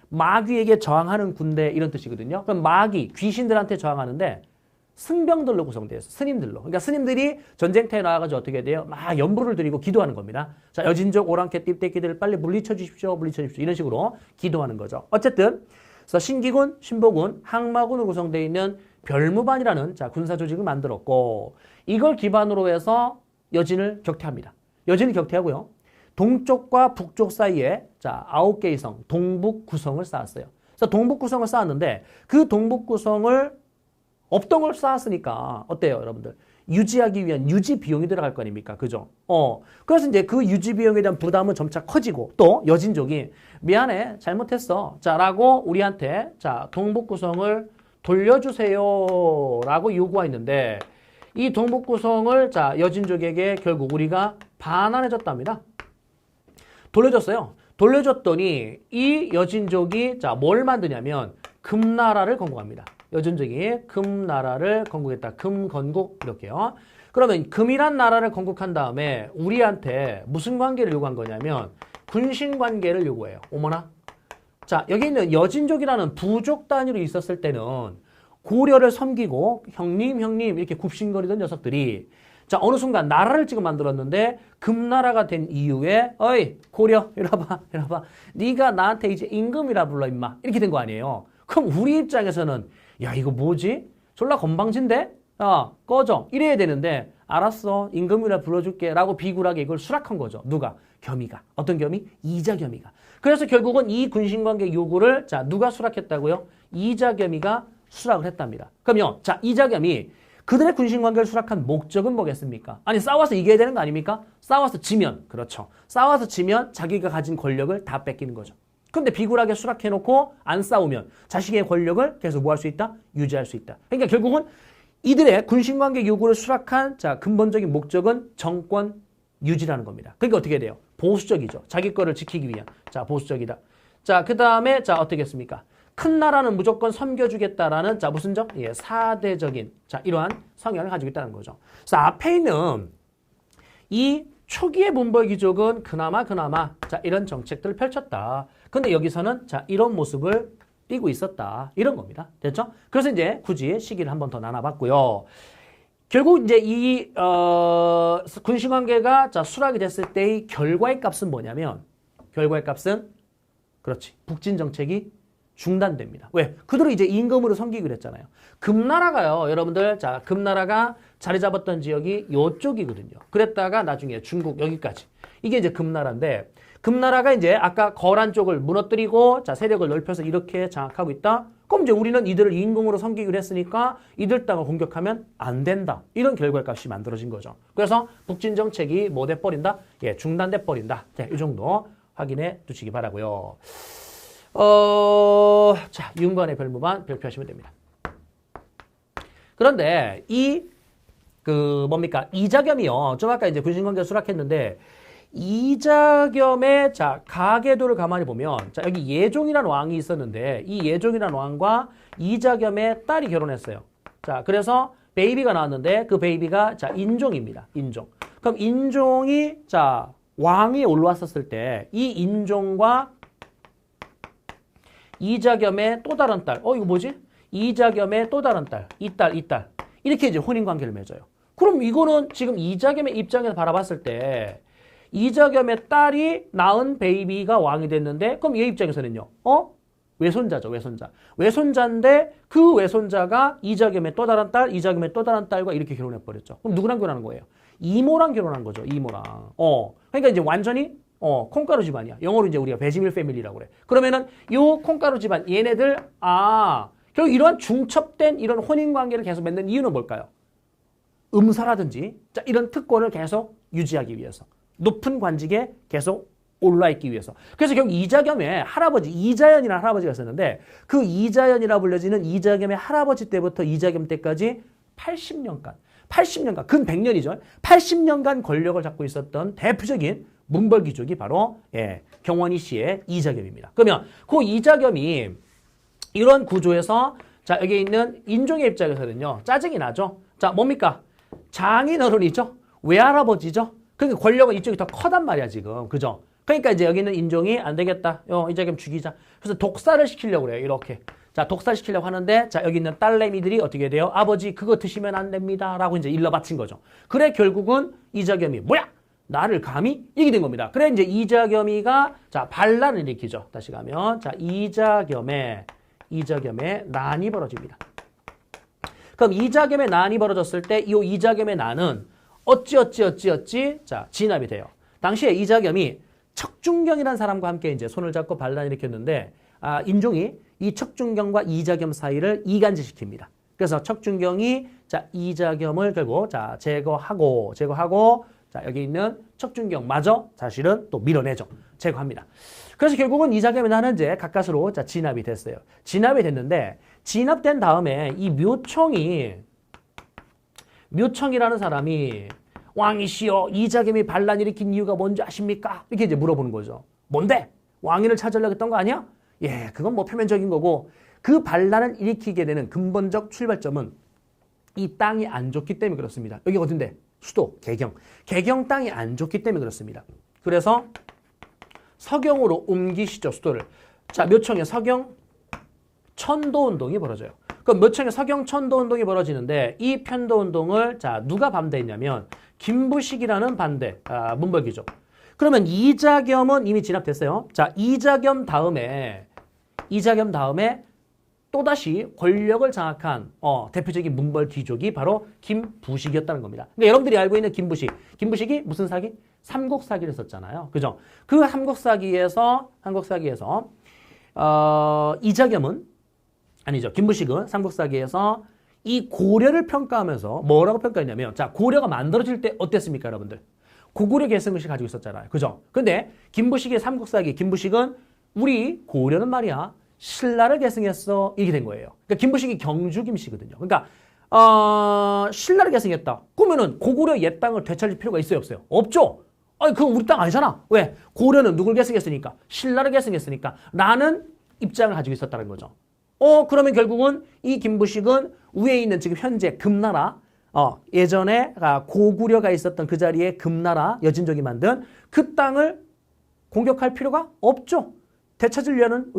마귀에게 저항하는 군대 이런 뜻이거든요. 그럼 마귀, 귀신들한테 저항하는데 승병들로 구성되어 있어요. 스님들로. 그러니까 스님들이 전쟁터에 나와가지고 어떻게 돼요? 막 연부를 드리고 기도하는 겁니다. 자, 여진족 오랑캐 띠떼끼들을 빨리 물리쳐 주십시오. 이런 식으로 기도하는 거죠. 어쨌든 그래서 신기군, 신보군, 항마군으로 구성되어 있는 별무반이라는 자 군사 조직을 만들었고 이걸 기반으로 해서 여진을 격퇴합니다. 여진을 격퇴하고요. 동쪽과 북쪽 사이에 자 9개의 성, 동북 구성을 쌓았어요. 그래서 동북 구성을 쌓았는데 그 동북 구성을 업동을 쌓았으니까 어때요, 여러분들? 유지하기 위한 유지 비용이 들어갈 거 아닙니까? 그죠? 그래서 이제 그 유지 비용에 대한 부담은 점차 커지고 또 여진족이 미안해, 잘못했어. 자, 라고 우리한테 자, 동북 구성을 돌려주세요라고 요구했는데 이 동북 구성을 자, 여진족에게 결국 우리가 반환해줬답니다. 돌려줬어요. 돌려줬더니 이 여진족이 자, 뭘 만드냐면 금나라를 건국합니다. 여진족이 금나라를 건국했다. 금건국 이렇게요. 그러면 금이란 나라를 건국한 다음에 우리한테 무슨 관계를 요구한 거냐면 군신 관계를 요구해요. 어머나. 자, 여기 있는 여진족이라는 부족 단위로 있었을 때는 고려를 섬기고 형님 이렇게 굽신거리던 녀석들이 자, 어느 순간 나라를 지금 만들었는데 금나라가 된 이후에 어이 고려 이리 와봐 네가 나한테 이제 임금이라 불러 임마 이렇게 된 거 아니에요. 그럼 우리 입장에서는 야 이거 뭐지? 졸라 건방진데? 꺼져 이래야 되는데 알았어 임금이라 불러줄게 라고 비굴하게 이걸 수락한 거죠. 누가? 겸이가. 어떤 겸이? 이자겸이가. 그래서 결국은 이 군신관계 요구를 자 누가 수락했다고요? 이자겸이가 수락을 했답니다. 그럼요. 자 이자겸이 그들의 군신관계를 수락한 목적은 뭐겠습니까? 아니 싸워서 이겨야 되는 거 아닙니까? 싸워서 지면 그렇죠. 싸워서 지면 자기가 가진 권력을 다 뺏기는 거죠. 근데 비굴하게 수락해놓고 안 싸우면 자신의 권력을 계속 뭐 할 수 있다? 유지할 수 있다. 그러니까 결국은 이들의 군신관계 요구를 수락한 자 근본적인 목적은 정권 유지라는 겁니다. 그러니까 어떻게 돼요? 보수적이죠. 자기 거를 지키기 위한. 자 보수적이다. 자 그 다음에 자 어떻게 했습니까? 큰 나라는 무조건 섬겨주겠다라는 자 무슨 점? 예, 사대적인 자 이러한 성향을 가지고 있다는 거죠. 그래서 앞에 있는 이 초기의 문벌 귀족은 그나마 자 이런 정책들을 펼쳤다. 근데 여기서는 자 이런 모습을 띠고 있었다. 이런 겁니다. 됐죠? 그래서 이제 굳이 시기를 한 번 더 나눠봤고요. 결국 이제 이 군신관계가 자 수락이 됐을 때의 결과의 값은 뭐냐면 결과의 값은 그렇지. 북진 정책이 중단됩니다. 왜? 그대로 이제 임금으로 섬기기로 했잖아요. 금나라가요. 여러분들 자 금나라가 자리 잡았던 지역이 요쪽이거든요. 그랬다가 나중에 중국 여기까지. 이게 이제 금나라인데 금나라가 이제 아까 거란 쪽을 무너뜨리고 자 세력을 넓혀서 이렇게 장악하고 있다. 그럼 이제 우리는 이들을 임금으로 섬기기로 했으니까 이들 땅을 공격하면 안 된다. 이런 결과값이 만들어진 거죠. 그래서 북진 정책이 뭐 돼버린다? 예, 중단돼 버린다. 자, 이 정도 확인해 두시기 바라고요. 자, 윤관의 별무반 별표하시면 됩니다. 그런데 뭡니까? 이자겸이요. 좀 아까 이제 군신관계 수락했는데 이자겸의 자 가계도를 가만히 보면 자 여기 예종이라는 왕이 있었는데 이 예종이라는 왕과 이자겸의 딸이 결혼했어요. 자 그래서 베이비가 나왔는데 그 베이비가 자 인종입니다. 인종. 그럼 인종이 자 왕이 올라왔었을 때 이 인종과 이자겸의 또 다른 딸. 이거 뭐지? 이자겸의 또 다른 딸. 이 딸. 이렇게 이제 혼인관계를 맺어요. 그럼 이거는 지금 이자겸의 입장에서 바라봤을 때 이자겸의 딸이 낳은 베이비가 왕이 됐는데 그럼 얘 입장에서는요. 외손자죠. 외손자인데 그 외손자가 이자겸의 또 다른 딸, 이자겸의 또 다른 딸과 이렇게 결혼해버렸죠. 그럼 누구랑 결혼한 거예요? 이모랑 결혼한 거죠. 이모랑. 그러니까 이제 완전히 콩가루 집안이야. 영어로 이제 우리가 베지밀 패밀리라고 그래. 그러면은 요 콩가루 집안 얘네들 결국 이러한 중첩된 이런 혼인 관계를 계속 맺는 이유는 뭘까요? 음사라든지 자 이런 특권을 계속 유지하기 위해서. 높은 관직에 계속 올라있기 위해서. 그래서 결국 이자겸의 할아버지, 이자연이라는 할아버지가 있었는데 그 이자연이라 불려지는 이자겸의 할아버지 때부터 이자겸 때까지 80년간, 근 100년이죠. 80년간 권력을 잡고 있었던 대표적인 문벌귀족이 바로 경원이 씨의 이자겸입니다. 그러면 그 이자겸이 이런 구조에서 자 여기 있는 인종의 입장에서는요. 짜증이 나죠. 자 뭡니까? 장인어른이죠. 외할아버지죠. 그러니까 권력은 이쪽이 더 커단 말이야 지금. 그죠? 그러니까 이제 여기 있는 인종이 안 되겠다. 이자겸 죽이자. 그래서 독사를 시키려고 그래요. 이렇게. 자, 독사시키려고 하는데, 자, 여기 있는 딸내미들이 어떻게 돼요? 아버지, 그거 드시면 안 됩니다. 라고 이제 일러 바친 거죠. 그래, 결국은 이자겸이, 뭐야? 나를 감히? 이게 된 겁니다. 그래, 이제 이자겸이가, 자, 반란을 일으키죠. 다시 가면, 자, 이자겸의 난이 벌어집니다. 그럼 이자겸의 난이 벌어졌을 때, 이 이자겸의 난은 어찌, 자, 진압이 돼요. 당시에 이자겸이 척준경이라는 사람과 함께 이제 손을 잡고 반란을 일으켰는데, 인종이 이 척준경과 이자겸 사이를 이간질시킵니다. 그래서 척준경이 자 이자겸을 결국 자 제거하고 자 여기 있는 척준경마저 사실은 또 밀어내죠. 제거합니다. 그래서 결국은 이자겸이 나는 이제 가까스로 자 진압이 됐어요. 진압이 됐는데 진압된 다음에 이 묘청이라는 사람이 왕이시여 이자겸이 반란 일으킨 이유가 뭔지 아십니까? 이렇게 이제 물어보는 거죠. 뭔데? 왕위를 찾으려고 했던 거 아니야? 예, 그건 뭐 표면적인 거고 그 반란을 일으키게 되는 근본적 출발점은 이 땅이 안 좋기 때문에 그렇습니다. 여기 어딘데? 수도, 개경 땅이 안 좋기 때문에 그렇습니다. 그래서 서경으로 옮기시죠, 수도를. 자, 묘청의 서경 천도운동이 벌어져요. 그럼 묘청의 서경 천도운동이 벌어지는데 이 편도운동을 자 누가 반대했냐면 김부식이라는 문벌귀족. 그러면 이자겸은 이미 진압됐어요. 자, 이자겸 다음에 또다시 권력을 장악한 대표적인 문벌귀족이 바로 김부식이었다는 겁니다. 그러니까 여러분들이 알고 있는 김부식이 무슨 사기? 삼국사기를 썼잖아요. 그죠? 그 삼국사기에서 김부식은 삼국사기에서 이 고려를 평가하면서 뭐라고 평가했냐면 자, 고려가 만들어질 때 어땠습니까, 여러분들? 고구려 계승을 가지고 있었잖아요. 그죠? 근데 김부식의 삼국사기, 김부식은 우리 고려는 말이야 신라를 계승했어. 이게 된 거예요. 그러니까 김부식이 경주 김씨거든요. 그러니까 신라를 계승했다. 그러면은 고구려 옛 땅을 되찾을 필요가 있어요, 없어요? 없죠. 아니 그건 우리 땅 아니잖아. 왜? 고려는 누굴 계승했으니까? 신라를 계승했으니까. 라는 입장을 가지고 있었다는 거죠. 그러면 결국은 이 김부식은 위에 있는 지금 현재 금나라 예전에 고구려가 있었던 그 자리에 금나라 여진족이 만든 그 땅을 공격할 필요가 없죠. 되찾으려는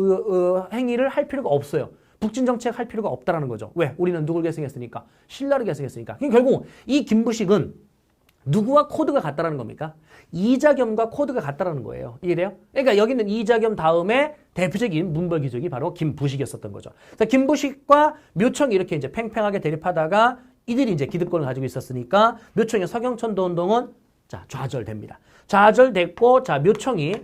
행위를 할 필요가 없어요. 북진 정책 할 필요가 없다라는 거죠. 왜? 우리는 누굴 계승했으니까? 신라를 계승했으니까. 그러니까 결국 이 김부식은 누구와 코드가 같다라는 겁니까? 이자겸과 코드가 같다라는 거예요. 이해돼요? 그러니까 여기 있는 이자겸 다음에 대표적인 문벌귀족이 바로 김부식이었었던 거죠. 그래서 김부식과 묘청이 이렇게 이제 팽팽하게 대립하다가 이들이 이제 기득권을 가지고 있었으니까 묘청의 서경천도 운동은 자 좌절됩니다. 좌절됐고 자 묘청이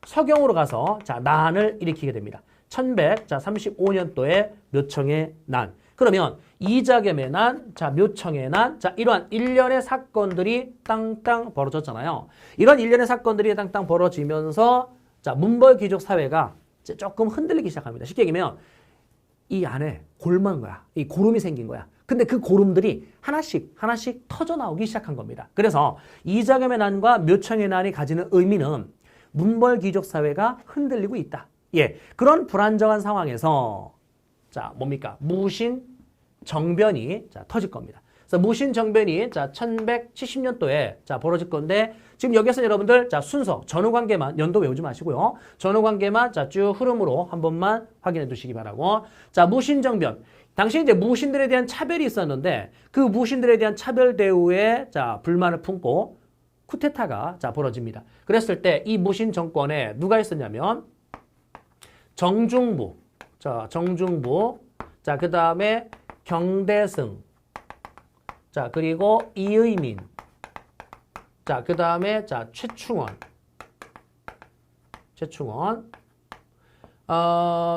서경으로 가서 자 난을 일으키게 됩니다. 1135년도에 묘청의 난. 그러면 이자겸의 난, 자 묘청의 난, 자 이러한 일련의 사건들이 땅땅 벌어졌잖아요. 이런 일련의 사건들이 땅땅 벌어지면서 자 문벌귀족 사회가 이제 조금 흔들리기 시작합니다. 쉽게 얘기하면 이 안에 골만 거야. 이 고름이 생긴 거야. 근데 그 고름들이 하나씩 터져 나오기 시작한 겁니다. 그래서 이자겸의 난과 묘청의 난이 가지는 의미는 문벌귀족 사회가 흔들리고 있다. 예, 그런 불안정한 상황에서 자 뭡니까? 무신정변이 자 터질 겁니다. 그래서 무신정변이 자 1170년도에 자 벌어질 건데 지금 여기서 여러분들 자 순서 전후관계만 연도 외우지 마시고요. 전후관계만 자 쭉 흐름으로 한 번만 확인해 두시기 바라고. 자 무신정변. 당시 이제 무신들에 대한 차별이 있었는데 그 무신들에 대한 차별 대우에 자 불만을 품고 쿠데타가 자 벌어집니다. 그랬을 때 이 무신 정권에 누가 있었냐면 정중부, 자 그다음에 경대승, 자 그리고 이의민, 자 그다음에 자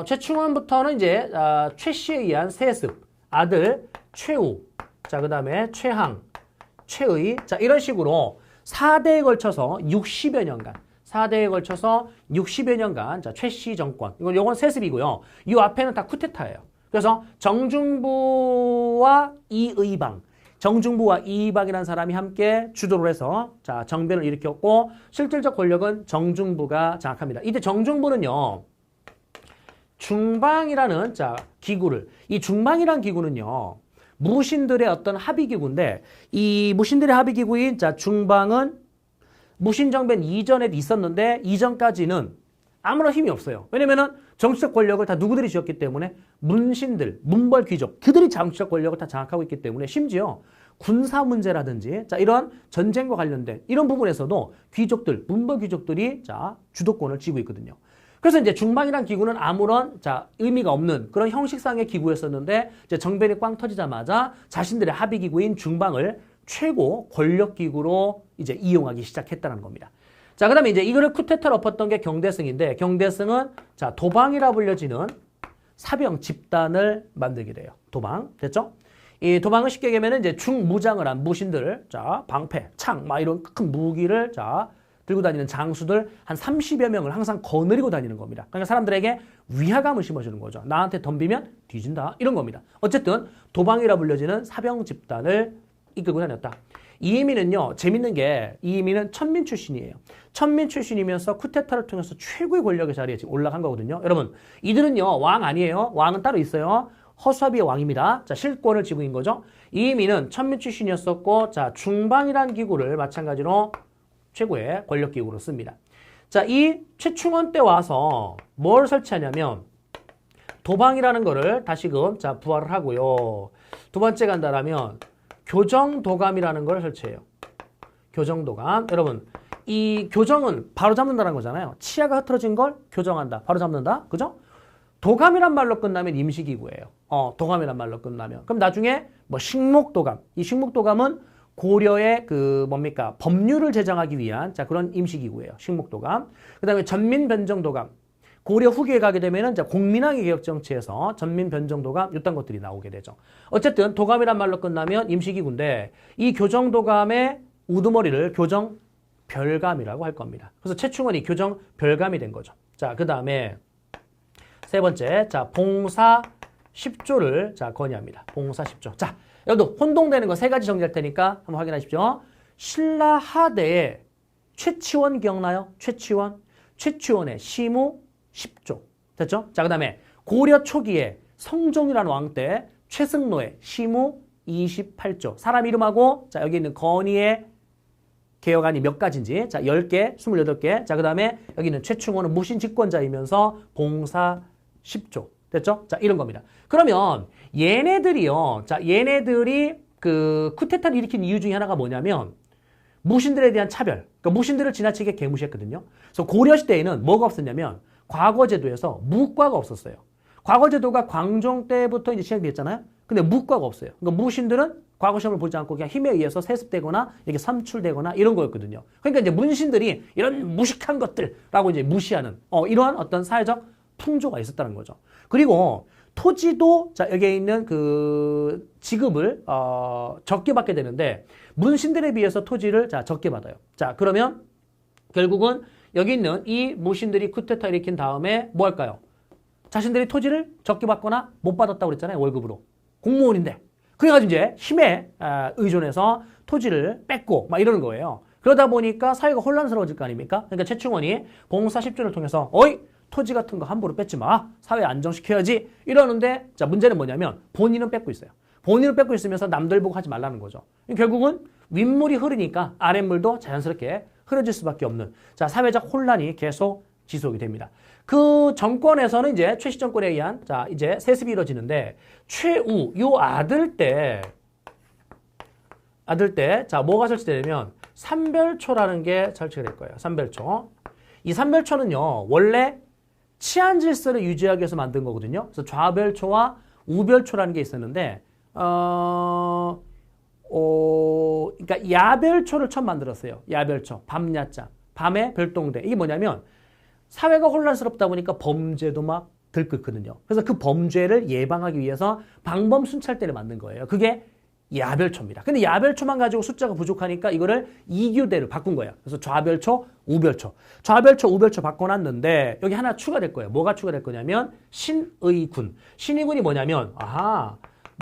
최충원부터는 이제 최 씨에 의한 세습, 아들 최우, 자 그다음에 최항, 최의, 자 이런 식으로 4대에 걸쳐서 60여 년간 4대에 걸쳐서 60여 년간 자, 최씨 정권. 요건 세습이고요. 이 앞에는 다 쿠데타예요. 그래서 정중부와 이의방, 정중부와 이의방이라는 사람이 함께 주도를 해서 자, 정변을 일으켰고 실질적 권력은 정중부가 장악합니다. 이때 정중부는요. 중방이라는 자, 기구를 이 중방이라는 기구는요. 무신들의 어떤 합의기구인데 이 무신들의 합의기구인 자, 중방은 무신정변 이전에 있었는데 이전까지는 아무런 힘이 없어요. 왜냐면은 정치적 권력을 다 누구들이 쥐었기 때문에 문신들, 문벌 귀족, 그들이 정치적 권력을 다 장악하고 있기 때문에 심지어 군사 문제라든지 자, 이런 전쟁과 관련된 이런 부분에서도 귀족들, 문벌 귀족들이 자, 주도권을 쥐고 있거든요. 그래서 이제 중방이라는 기구는 아무런 자, 의미가 없는 그런 형식상의 기구였었는데 이제 정변이 꽝 터지자마자 자신들의 합의 기구인 중방을 최고 권력 기구로 이제 이용하기 시작했다는 겁니다. 자, 그다음에 이제 이거를 쿠데타로 엎었던 게 경대승인데 경대승은 자, 도방이라 불려지는 사병 집단을 만들게 돼요. 도방. 됐죠? 이 도방은 쉽게 얘기하면 이제 중무장을 한 무신들, 자, 방패, 창, 막 이런 큰 무기를 자, 들고 다니는 장수들 한 30여 명을 항상 거느리고 다니는 겁니다. 그러니까 사람들에게 위화감을 심어주는 거죠. 나한테 덤비면 뒤진다. 이런 겁니다. 어쨌든 도방이라 불려지는 사병 집단을 이끌고 다녔다. 이의민은요, 재밌는 게 이의민은 천민 출신이에요. 천민 출신이면서 쿠데타를 통해서 최고의 권력의 자리에 지금 올라간 거거든요. 여러분, 이들은요, 왕 아니에요. 왕은 따로 있어요. 허수아비의 왕입니다. 자, 실권을 쥐고 있는 거죠. 이의민은 천민 출신이었었고, 자, 중방이라는 기구를 마찬가지로 최고의 권력 기구로 씁니다. 자, 이 최충원 때 와서 뭘 설치하냐면, 도방이라는 거를 다시금, 자, 부활을 하고요. 두 번째 간다라면, 교정도감이라는 걸 설치해요. 교정도감. 여러분, 이 교정은 바로 잡는다는 거잖아요. 치아가 흐트러진 걸 교정한다. 바로 잡는다. 그죠? 도감이란 말로 끝나면 임시기구예요. 도감이란 말로 끝나면. 그럼 나중에 뭐 식목도감. 이 식목도감은 고려의 그 뭡니까? 법률을 제정하기 위한 자, 그런 임시기구예요. 식목도감. 그 다음에 전민변정도감. 고려 후기에 가게 되면은 이제 공민왕의 개혁 정치에서 전민변정도감 이딴 것들이 나오게 되죠. 어쨌든 도감이란 말로 끝나면 임시기구인데 이 교정도감의 우두머리를 교정별감이라고 할 겁니다. 그래서 최충원이 교정별감이 된 거죠. 자, 그 다음에 세 번째, 자, 봉사 10조를 자, 건의합니다. 봉사 10조. 자, 여기도 혼동되는 거 세 가지 정리할 테니까 한번 확인하십시오. 신라 하대에 최치원 기억나요? 최치원의 시무 10조. 됐죠? 자, 그 다음에 고려 초기에 성종이라는 왕 때 최승로의 시무 28조. 사람 이름하고 자, 여기 있는 건의의 개혁안이 몇 가지인지 자, 10개, 28개. 자, 그 다음에 여기 있는 최충원은 무신 집권자이면서 봉사 10조. 됐죠? 자, 이런 겁니다. 그러면 얘네들이요. 자, 얘네들이 그 쿠데타를 일으킨 이유 중에 하나가 뭐냐면 무신들에 대한 차별. 그러니까 무신들을 지나치게 개무시했거든요. 그래서 고려 시대에는 뭐가 없었냐면 과거제도에서 무과가 없었어요. 과거제도가 광종 때부터 이제 시행됐잖아요. 근데 무과가 없어요. 그러니까 무신들은 과거 시험을 보지 않고 그냥 힘에 의해서 세습되거나 이렇게 선출되거나 이런 거였거든요. 그러니까 이제 문신들이 이런 무식한 것들라고 이제 무시하는 이러한 어떤 사회적 풍조가 있었다는 거죠. 그리고 토지도 자, 여기에 있는 그 지급을 적게 받게 되는데 문신들에 비해서 토지를 자, 적게 받아요. 자, 그러면 결국은 여기 있는 이 무신들이 쿠데타 일으킨 다음에 뭐 할까요? 자신들이 토지를 적게 받거나 못 받았다고 그랬잖아요. 월급으로. 공무원인데. 그래가지고 이제 힘에 의존해서 토지를 뺏고 막 이러는 거예요. 그러다 보니까 사회가 혼란스러워질 거 아닙니까? 그러니까 최충원이 봉사 10조를 통해서 어이! 토지 같은 거 함부로 뺏지 마. 사회 안정시켜야지. 이러는데 자, 문제는 뭐냐면 본인은 뺏고 있어요. 본인은 뺏고 있으면서 남들 보고 하지 말라는 거죠. 결국은 윗물이 흐르니까 아랫물도 자연스럽게 흐려질 수밖에 없는 자, 사회적 혼란이 계속 지속이 됩니다. 그 정권에서는 이제 최씨 정권에 의한 자, 이제 세습이 이루어지는데 최우 요 아들 때 자, 뭐가 설치되냐면 삼별초라는 게 설치가 될 거예요. 삼별초. 이 삼별초는요. 원래 치안 질서를 유지하기 위해서 만든 거거든요. 그래서 좌별초와 우별초라는 게 있었는데 그러니까 야별초를 처음 만들었어요. 야별초. 밤야자. 밤에 별동대. 이게 뭐냐면 사회가 혼란스럽다 보니까 범죄도 막 들끓거든요. 그래서 그 범죄를 예방하기 위해서 방범순찰대를 만든 거예요. 그게 야별초입니다. 근데 야별초만 가지고 숫자가 부족하니까 이거를 이규대로 바꾼 거예요. 그래서 좌별초, 우별초. 좌별초, 우별초 바꿔놨는데 여기 하나 추가될 거예요. 뭐가 추가될 거냐면 신의군. 신의군이 뭐냐면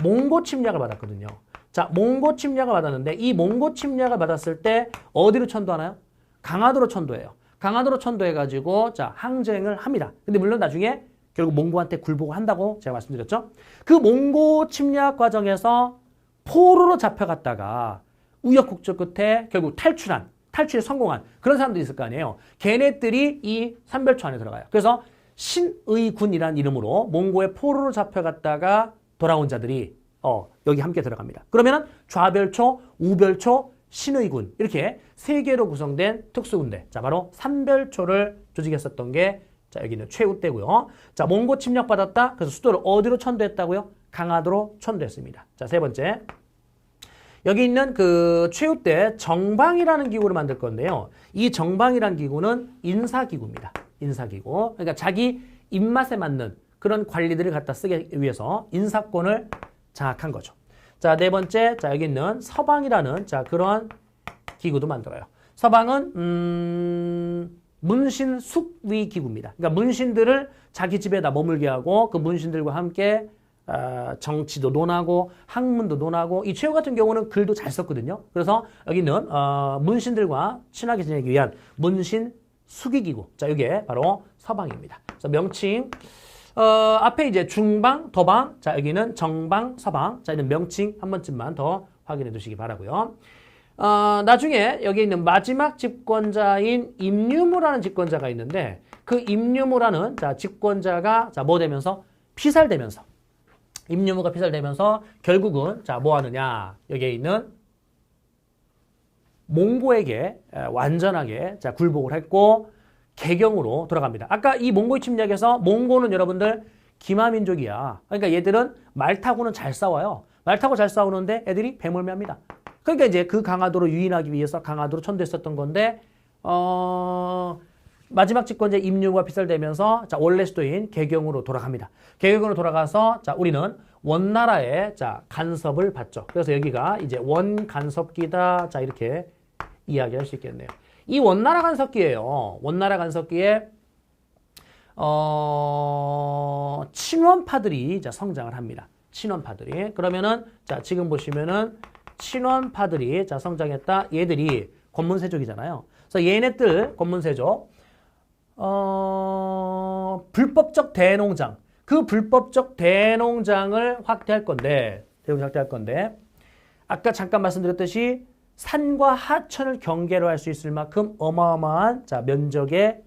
몽고 침략을 받았거든요. 자, 몽고 침략을 받았는데 이 몽고 침략을 받았을 때 어디로 천도하나요? 강화도로 천도해요. 강화도로 천도해가지고 자 항쟁을 합니다. 근데 물론 나중에 결국 몽고한테 굴복을 한다고 제가 말씀드렸죠. 그 몽고 침략 과정에서 포로로 잡혀갔다가 우여곡절 끝에 결국 탈출에 성공한 그런 사람들이 있을 거 아니에요. 걔네들이 이 삼별초 안에 들어가요. 그래서 신의군이라는 이름으로 몽고의 포로로 잡혀갔다가 돌아온 자들이 여기 함께 들어갑니다. 그러면은 좌별초, 우별초, 신의군 이렇게 세 개로 구성된 특수군대. 자, 바로 삼별초를 조직했었던 게 자, 여기는 최우대고요. 자, 몽고 침략받았다. 그래서 수도를 어디로 천도했다고요? 강화도로 천도했습니다. 자, 세 번째. 여기 있는 그 최우대 정방이라는 기구를 만들 건데요. 이 정방이라는 기구는 인사기구입니다. 인사기구. 그러니까 자기 입맛에 맞는 그런 관리들을 갖다 쓰기 위해서 인사권을 장악한 거죠. 자, 네 번째. 자, 여기 있는 서방이라는 자, 그러한 기구도 만들어요. 서방은 문신 숙위 기구입니다. 그러니까 문신들을 자기 집에다 머물게 하고 그 문신들과 함께 정치도 논하고 학문도 논하고 이 최후 같은 경우는 글도 잘 썼거든요. 그래서 여기는 문신들과 친하게 지내기 위한 문신 수기기구. 자, 이게 바로 서방입니다. 그래서 명칭 앞에 이제 중방, 도방, 자 여기는 정방, 서방. 자, 이런 명칭 한 번쯤만 더 확인해 두시기 바라고요. 나중에 여기 있는 마지막 집권자인 임유무라는 집권자가 있는데 그 임유무라는 자 집권자가 자 뭐 되면서 피살되면서 임유무가 피살되면서 결국은 자 뭐 하느냐 여기에 있는 몽고에게 완전하게 자 굴복을 했고 개경으로 돌아갑니다. 아까 이 몽고의 침략에서 몽고는 여러분들 기마민족이야. 그러니까 얘들은 말 타고는 잘 싸워요. 말 타고 잘 싸우는데 애들이 배멀미합니다. 그러니까 이제 그 강화도로 유인하기 위해서 강화도로 천도했었던 건데 마지막 집권자 임유무가 피살되면서 자 원래 수도인 개경으로 돌아갑니다. 개경으로 돌아가서 자 우리는 원나라의 자 간섭을 받죠. 그래서 여기가 이제 원간섭기다. 자 이렇게 이야기할 수 있겠네요. 이 원나라 간섭기예요. 원나라 간섭기에 친원파들이 자 성장을 합니다. 친원파들이. 그러면은 자 지금 보시면은 친원파들이 자 성장했다. 얘들이 권문세족이잖아요. 그래서 얘네들 권문세족 불법적 대농장 그 불법적 대농장을 확대할 건데 아까 잠깐 말씀드렸듯이 산과 하천을 경계로 할 수 있을 만큼 어마어마한 자 면적의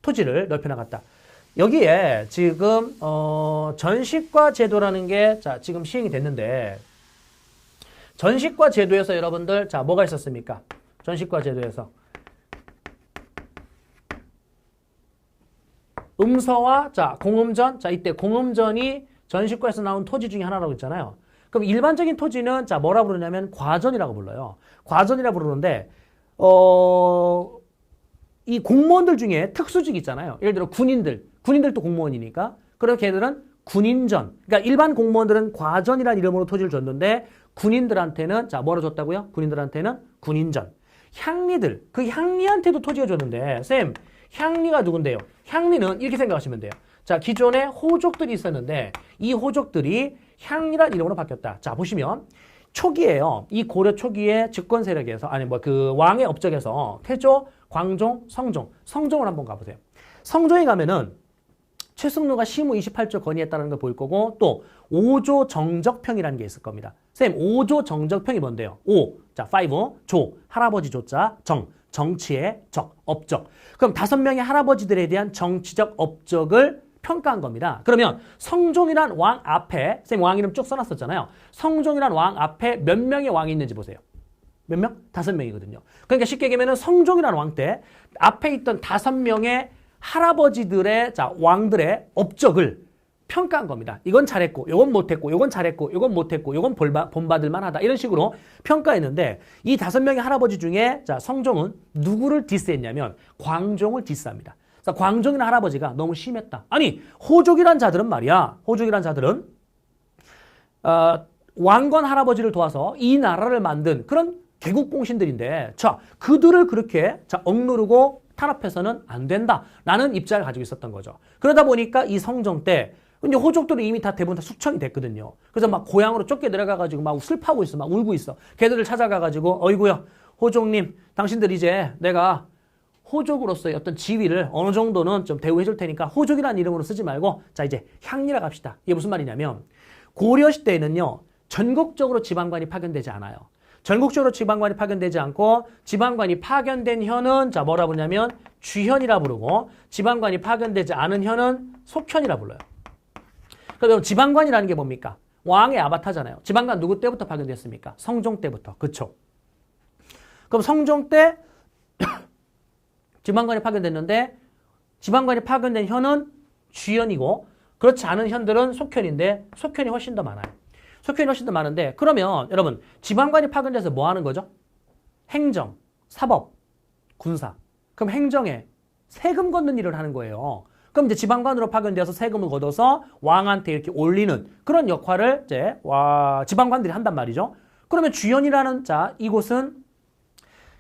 토지를 넓혀 나갔다. 여기에 지금 전시과 제도라는 게 자 지금 시행이 됐는데 전시과 제도에서 여러분들 자 뭐가 있었습니까? 전시과 제도에서 음서와 자 공음전 자 이때 공음전이 전시과에서 나온 토지 중에 하나라고 했잖아요. 그럼 일반적인 토지는 자 뭐라 부르냐면 과전이라고 불러요. 과전이라고 부르는데 이 공무원들 중에 특수직 있잖아요. 예를 들어 군인들도 공무원이니까 그렇게 걔들은 군인전. 그러니까 일반 공무원들은 과전이라는 이름으로 토지를 줬는데 군인들한테는 자 뭐라 줬다고요? 군인들한테는 군인전. 향리들 그 향리한테도 토지가 줬는데 쌤 향리가 누군데요? 향리는 이렇게 생각하시면 돼요. 자 기존에 호족들이 있었는데 이 호족들이 향리란 이름으로 바뀌었다. 자 보시면 초기에요. 이 고려 초기에 집권 세력에서 아니 뭐 그 왕의 업적에서 태조, 광종, 성종을 한번 가보세요. 성종에 가면은 최승루가 시무 28조 건의했다는 걸 볼 거고 또 5조 정적평이라는 게 있을 겁니다. 쌤 5조 정적평이 뭔데요? 5, 자 5, 조, 할아버지 조자, 정치의 적, 업적. 그럼 5명의 할아버지들에 대한 정치적 업적을 평가한 겁니다. 그러면 성종이란 왕 앞에 쌤 왕 이름 쭉 써놨었잖아요. 성종이란 왕 앞에 몇 명의 왕이 있는지 보세요. 몇 명? 5명이거든요. 그러니까 쉽게 얘기하면 성종이란 왕 때 앞에 있던 5명의 할아버지들의 자 왕들의 업적을 평가한 겁니다. 이건 잘했고, 이건 못했고, 이건 잘했고, 이건 못했고, 이건 본받을 만하다. 이런 식으로 평가했는데 이 5명의 할아버지 중에 자 성종은 누구를 디스했냐면 광종을 디스합니다. 그래서 광종이나 할아버지가 너무 심했다. 아니 호족이란 자들은 말이야. 호족이란 자들은 왕건 할아버지를 도와서 이 나라를 만든 그런 개국공신들인데, 자, 그들을 그렇게 자, 억누르고 탄압해서는 안 된다라는 입장을 가지고 있었던 거죠. 그러다 보니까 이 성종 때 이제 호족들은 이미 다 대부분 다 숙청이 됐거든요. 그래서 막 고향으로 쫓겨 내려가가지고 막 슬퍼하고 있어, 막 울고 있어. 걔들을 찾아가가지고 어이구야, 호족님, 당신들 이제 내가 호족으로서의 어떤 지위를 어느 정도는 좀 대우해 줄 테니까 호족이라는 이름으로 쓰지 말고 자 이제 향리라 갑시다. 이게 무슨 말이냐면 고려 시대에는요 전국적으로 지방관이 파견되지 않아요. 전국적으로 지방관이 파견되지 않고 지방관이 파견된 현은 자 뭐라 부르냐면 주현이라 부르고 지방관이 파견되지 않은 현은 속현이라 불러요. 그럼 지방관이라는 게 뭡니까? 왕의 아바타잖아요. 지방관 누구 때부터 파견됐습니까? 성종 때부터. 그쵸? 그럼 성종 때 지방관이 파견됐는데 지방관이 파견된 현은 주현이고 그렇지 않은 현들은 속현인데 속현이 훨씬 더 많아요. 속현이 훨씬 더 많은데 그러면 여러분 지방관이 파견돼서 뭐 하는 거죠? 행정, 사법, 군사. 그럼 행정에 세금 걷는 일을 하는 거예요. 그럼 이제 지방관으로 파견되어서 세금을 걷어서 왕한테 이렇게 올리는 그런 역할을 이제 지방관들이 한단 말이죠. 그러면 주현이라는 자 이곳은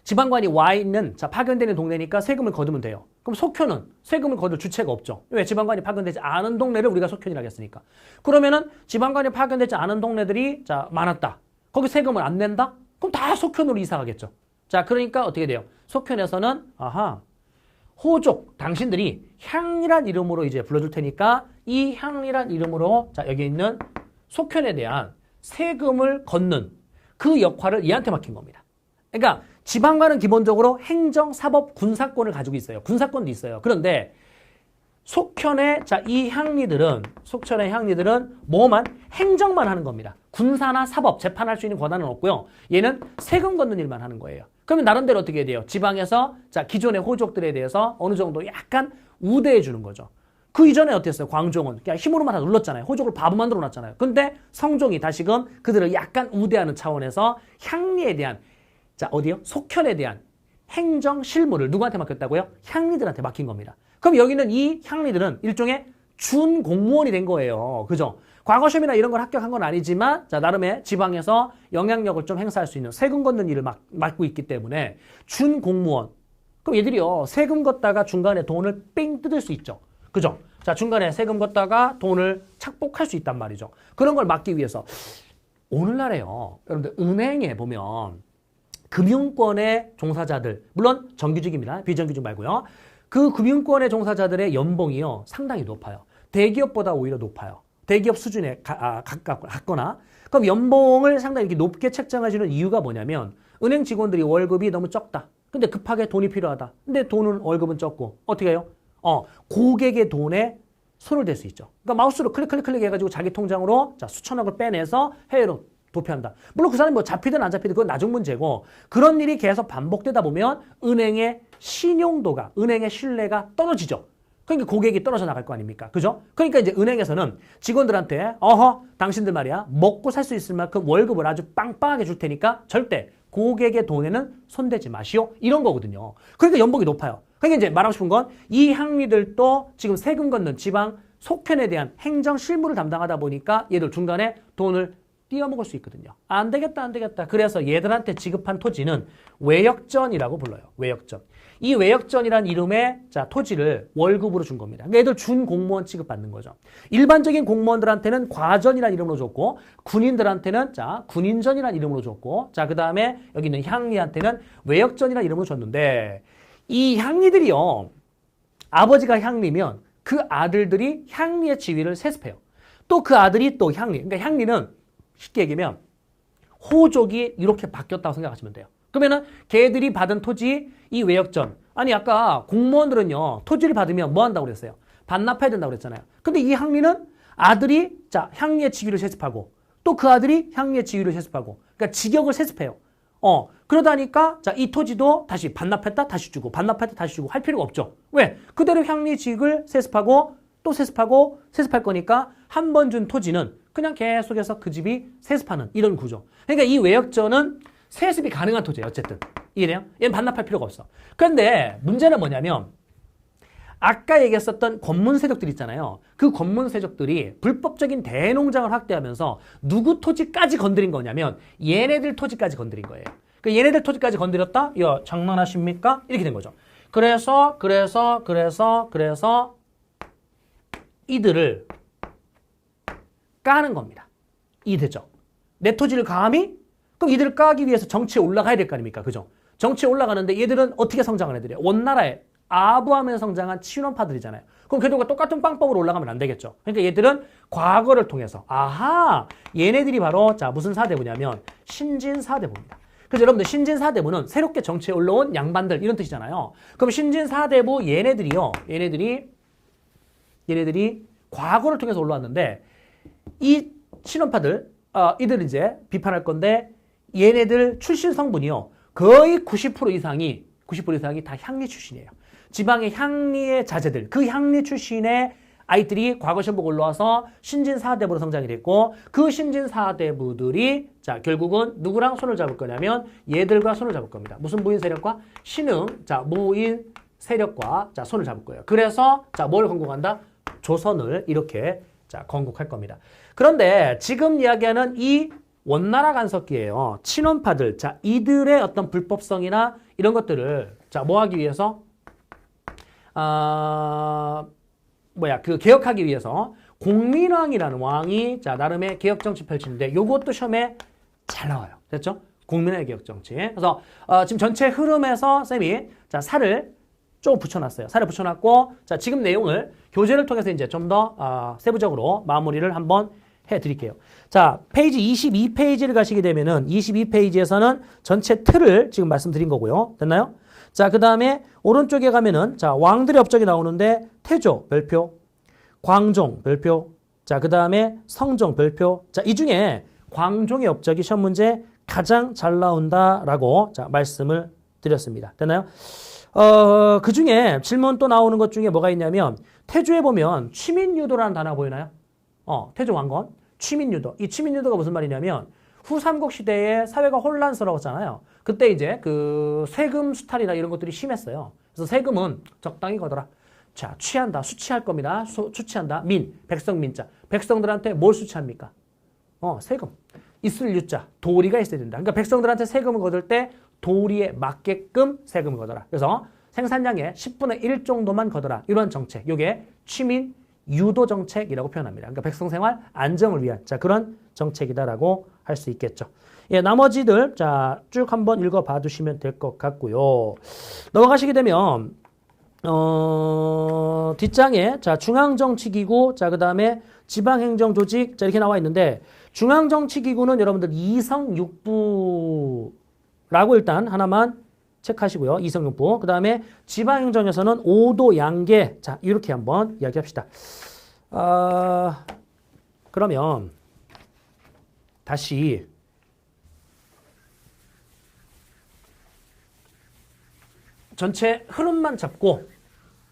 지방관이 와 있는 자 파견되는 동네니까 세금을 거두면 돼요. 그럼 속현은 세금을 거둘 주체가 없죠. 왜? 지방관이 파견되지 않은 동네를 우리가 속현이라고 했으니까. 그러면은 지방관이 파견되지 않은 동네들이 자 많았다. 거기 세금을 안 낸다? 그럼 다 속현으로 이사 가겠죠. 자 그러니까 어떻게 돼요? 속현에서는 아하 호족 당신들이 향리란 이름으로 이제 불러줄 테니까 이 향리란 이름으로 자 여기 있는 속현에 대한 세금을 걷는 그 역할을 얘한테 맡긴 겁니다. 그러니까 지방관은 기본적으로 행정, 사법, 군사권을 가지고 있어요. 군사권도 있어요. 그런데 속현의 자 이 속현의 향리들은 뭐만 행정만 하는 겁니다. 군사나 사법, 재판할 수 있는 권한은 없고요. 얘는 세금 걷는 일만 하는 거예요. 그러면 나름대로 어떻게 해야 돼요? 지방에서 자 기존의 호족들에 대해서 어느 정도 약간 우대해 주는 거죠. 그 이전에 어땠어요? 광종은 그냥 힘으로만 다 눌렀잖아요. 호족을 바보 만들어 놨잖아요. 근데 성종이 다시금 그들을 약간 우대하는 차원에서 향리에 대한 자 어디요? 속현에 대한 행정 실무를 누구한테 맡겼다고요? 향리들한테 맡긴 겁니다. 그럼 여기는 이 향리들은 일종의 준 공무원이 된 거예요. 그죠? 과거 시험이나 이런 걸 합격한 건 아니지만 자 나름의 지방에서 영향력을 좀 행사할 수 있는 세금 걷는 일을 맡고 있기 때문에 준 공무원. 그럼 얘들이요 세금 걷다가 중간에 돈을 삥 뜯을 수 있죠. 그죠? 자 중간에 세금 걷다가 돈을 착복할 수 있단 말이죠. 그런 걸 막기 위해서 오늘날에요. 여러분들 은행에 보면 금융권의 종사자들, 물론 정규직입니다. 비정규직 말고요. 그 금융권의 종사자들의 연봉이요. 상당히 높아요. 대기업보다 오히려 높아요. 대기업 수준에 가깝거나. 그럼 연봉을 상당히 이렇게 높게 책정해주는 이유가 뭐냐면 은행 직원들이 월급이 너무 적다. 근데 급하게 돈이 필요하다. 근데 월급은 적고. 어떻게 해요? 고객의 돈에 손을 댈 수 있죠. 그러니까 마우스로 클릭 해가지고 자기 통장으로 자, 수천억을 빼내서 해외로 도피한다. 물론 그 사람이 뭐 잡히든 안 잡히든 그건 나중 문제고 그런 일이 계속 반복되다 보면 은행의 신용도가 은행의 신뢰가 떨어지죠. 그러니까 고객이 떨어져 나갈 거 아닙니까? 그죠? 그러니까 이제 은행에서는 직원들한테 당신들 말이야 먹고 살 수 있을 만큼 월급을 아주 빵빵하게 줄 테니까 절대 고객의 돈에는 손대지 마시오. 이런 거거든요. 그러니까 연봉이 높아요. 그러니까 이제 말하고 싶은 건 이 향리들도 지금 세금 걷는 지방 속현에 대한 행정 실무를 담당하다 보니까 얘들 중간에 돈을 띄어먹을 수 있거든요. 안 되겠다. 그래서 얘들한테 지급한 토지는 외역전이라고 불러요. 외역전. 이 외역전이라는 이름의 자 토지를 월급으로 준 겁니다. 그러니까 얘들 준 공무원 취급받는 거죠. 일반적인 공무원들한테는 과전이라는 이름으로 줬고 군인들한테는 자 군인전이라는 이름으로 줬고 자 그 다음에 여기 있는 향리한테는 외역전이라는 이름으로 줬는데 이 향리들이요. 아버지가 향리면 그 아들들이 향리의 지위를 세습해요. 또 그 아들이 또 향리. 그러니까 향리는 쉽게 얘기하면 호족이 이렇게 바뀌었다고 생각하시면 돼요. 그러면은 걔들이 받은 토지 이 외역전. 아니 아까 공무원들은요. 토지를 받으면 뭐 한다고 그랬어요? 반납해야 된다고 그랬잖아요. 근데 이 향리는 아들이 자 향리의 지위를 세습하고 또 그 아들이 향리의 지위를 세습하고 그러니까 직역을 세습해요. 그러다니까 자 이 토지도 다시 반납했다 다시 주고 반납했다 다시 주고 할 필요가 없죠. 왜? 그대로 향리 지위를 세습하고 또 세습하고 세습할 거니까 한 번 준 토지는 그냥 계속해서 그 집이 세습하는 이런 구조. 그러니까 이 외역전은 세습이 가능한 토지예요. 어쨌든. 이해돼요? 얘는 반납할 필요가 없어. 그런데 문제는 뭐냐면 아까 얘기했었던 권문 세력들 있잖아요. 그 권문 세력들이 불법적인 대농장을 확대하면서 누구 토지까지 건드린 거냐면 얘네들 토지까지 건드린 거예요. 그 얘네들 토지까지 건드렸다? 야, 장난하십니까? 이렇게 된 거죠. 그래서 이들을 까는 겁니다. 이해되죠? 내 토지를 감히? 그럼 이들을 까기 위해서 정치에 올라가야 될 거 아닙니까? 그죠? 정치에 올라가는데 얘들은 어떻게 성장한 애들이에요? 원나라에 아부하면서 성장한 친원파들이잖아요. 그럼 걔들과 똑같은 빵법으로 올라가면 안 되겠죠. 그러니까 얘들은 과거를 통해서 아하 얘네들이 바로 자 무슨 사대부냐면 신진사대부입니다. 그래서 여러분들 신진사대부는 새롭게 정치에 올라온 양반들 이런 뜻이잖아요. 그럼 신진사대부 얘네들이 과거를 통해서 올라왔는데 이 친원파들 이들 이제 비판할 건데 얘네들 출신 성분이요. 거의 90% 이상이 다 향리 출신이에요. 지방의 향리의 자제들, 그 향리 출신의 아이들이 과거 시험복 올라와서 신진사대부로 성장이 됐고 그 신진사대부들이 자 결국은 누구랑 손을 잡을 거냐면 얘들과 손을 잡을 겁니다. 무슨 무인 세력과 신흥 자 무인 세력과 자 손을 잡을 거예요. 그래서 자 뭘 건국한다? 조선을 이렇게 자 건국할 겁니다. 그런데 지금 이야기하는 이 원나라 간섭기예요. 친원파들 자 이들의 어떤 불법성이나 이런 것들을 자 뭐 하기 위해서 그 개혁하기 위해서 공민왕이라는 왕이 자 나름의 개혁 정치 펼치는데 요것도 시험에 잘 나와요. 됐죠? 공민왕의 개혁 정치. 그래서 지금 전체 흐름에서 쌤이 자 살을 좀 붙여놨어요. 살을 붙여놨고 자 지금 내용을 교재를 통해서 이제 좀 더 세부적으로 마무리를 한번 해드릴게요. 자 페이지 22페이지를 가시게 되면은 22페이지에서는 전체 틀을 지금 말씀드린 거고요. 됐나요? 자, 그 다음에 오른쪽에 가면은 자, 왕들의 업적이 나오는데 태조 별표, 광종 별표, 자, 그 다음에 성종 별표. 자, 이 중에 광종의 업적이 시험 문제 가장 잘 나온다라고 자, 말씀을 드렸습니다. 됐나요? 그 중에 질문 또 나오는 것 중에 뭐가 있냐면 태조에 보면 취민유도라는 단어 보이나요? 태조 왕건, 취민유도. 이 취민유도가 무슨 말이냐면 후삼국 시대에 사회가 혼란스러웠잖아요. 그때 이제 그 세금 수탈이나 이런 것들이 심했어요. 그래서 세금은 적당히 걷어라. 자, 취한다. 수취할 겁니다. 수취한다. 백성 민자. 백성들한테 뭘 수취합니까? 세금. 있을 유자. 도리가 있어야 된다. 그러니까 백성들한테 세금을 거둘 때 도리에 맞게끔 세금을 걷어라. 그래서 생산량의 10분의 1 정도만 걷어라. 이런 정책. 이게 취민 유도 정책이라고 표현합니다. 그러니까 백성 생활 안정을 위한 자 그런 정책이다라고 할 수 있겠죠. 예, 나머지들 자 쭉 한번 읽어봐 두시면 될 것 같고요. 넘어가시게 되면 뒷장에 자 중앙정치기구 자 그다음에 지방행정조직 자 이렇게 나와 있는데 중앙정치기구는 여러분들 이성육부라고 일단 하나만 체크하시고요. 이성육부. 그 다음에 지방행정에서는 5도 양계. 자, 이렇게 한번 이야기합시다. 그러면 다시 전체 흐름만 잡고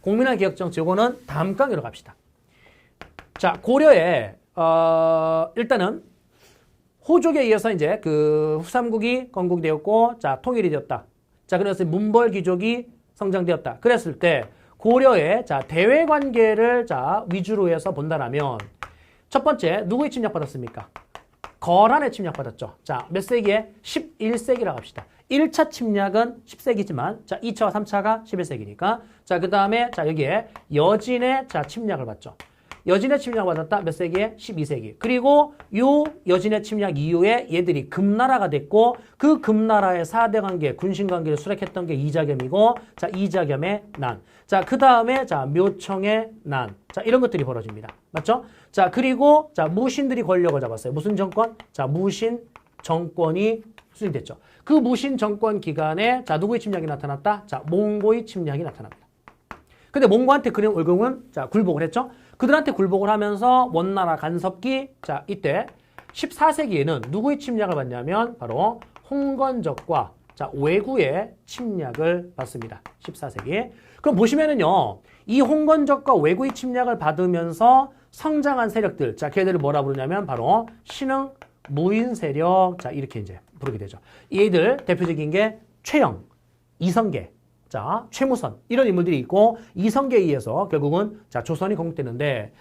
공민화 개혁정치 요거는 다음 강의로 갑시다. 자, 고려에 일단은 호족에 의해서 이제 그 후삼국이 건국이 되었고 자, 통일이 되었다. 자, 그래서 문벌 귀족이 성장되었다. 그랬을 때 고려의 자 대외 관계를 자 위주로 해서 본다라면 첫 번째 누구의 침략받았습니까? 거란의 침략받았죠. 자, 몇 세기에? 11세기라고 합시다. 1차 침략은 10세기지만 자 2차와 3차가 11세기니까 자 그 다음에 자 여기에 여진의 자 침략을 받죠. 여진의 침략을 받았다. 몇 세기에? 12세기. 그리고 요 여진의 침략 이후에 얘들이 금나라가 됐고 그 금나라의 4대 관계, 군신 관계를 수락했던 게 이자겸이고 자 이자겸의 난. 자 그 다음에 자 묘청의 난. 자 이런 것들이 벌어집니다. 맞죠? 자 그리고 자 무신들이 권력을 잡았어요. 무슨 정권? 자 무신 정권이 수립됐죠. 그 무신 정권 기간에 자 누구의 침략이 나타났다? 자 몽고의 침략이 나타납니다. 근데 몽고한테 그린 월경은 자 굴복을 했죠. 그들한테 굴복을 하면서 원나라 간섭기 자 이때 14세기에는 누구의 침략을 받냐면 바로 홍건적과 자 왜구의 침략을 받습니다. 14세기. 그럼 보시면은요. 이 홍건적과 왜구의 침략을 받으면서 성장한 세력들 자 걔들을 뭐라 부르냐면 바로 신흥 무인 세력 자 이렇게 이제 부르게 되죠. 얘들 대표적인 게 최영, 이성계 자, 최무선 이런 인물들이 있고 이성계에 의해서 결국은 자, 조선이 건국되는데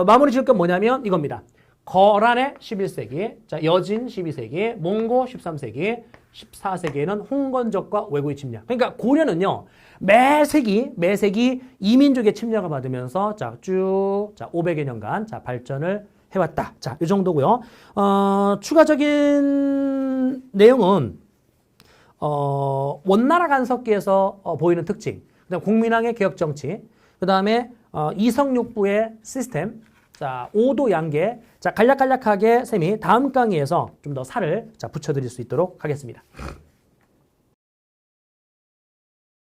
마무리 지을 건 뭐냐면 이겁니다. 거란의 11세기, 자, 여진 12세기, 몽고 13세기, 14세기에는 홍건적과 외국의 침략. 그러니까 고려는요, 매세기 이민족의 침략을 받으면서 자, 쭉, 자, 500여 년간 자, 발전을 해왔다. 자, 이 정도고요. 추가적인 내용은, 원나라 간섭기에서 보이는 특징, 그다음 국민왕의 개혁정치, 그 다음에 이성육부의 시스템, 자, 5도 양계. 자, 간략하게 쌤이 다음 강의에서 좀 더 살을 자, 붙여드릴 수 있도록 하겠습니다.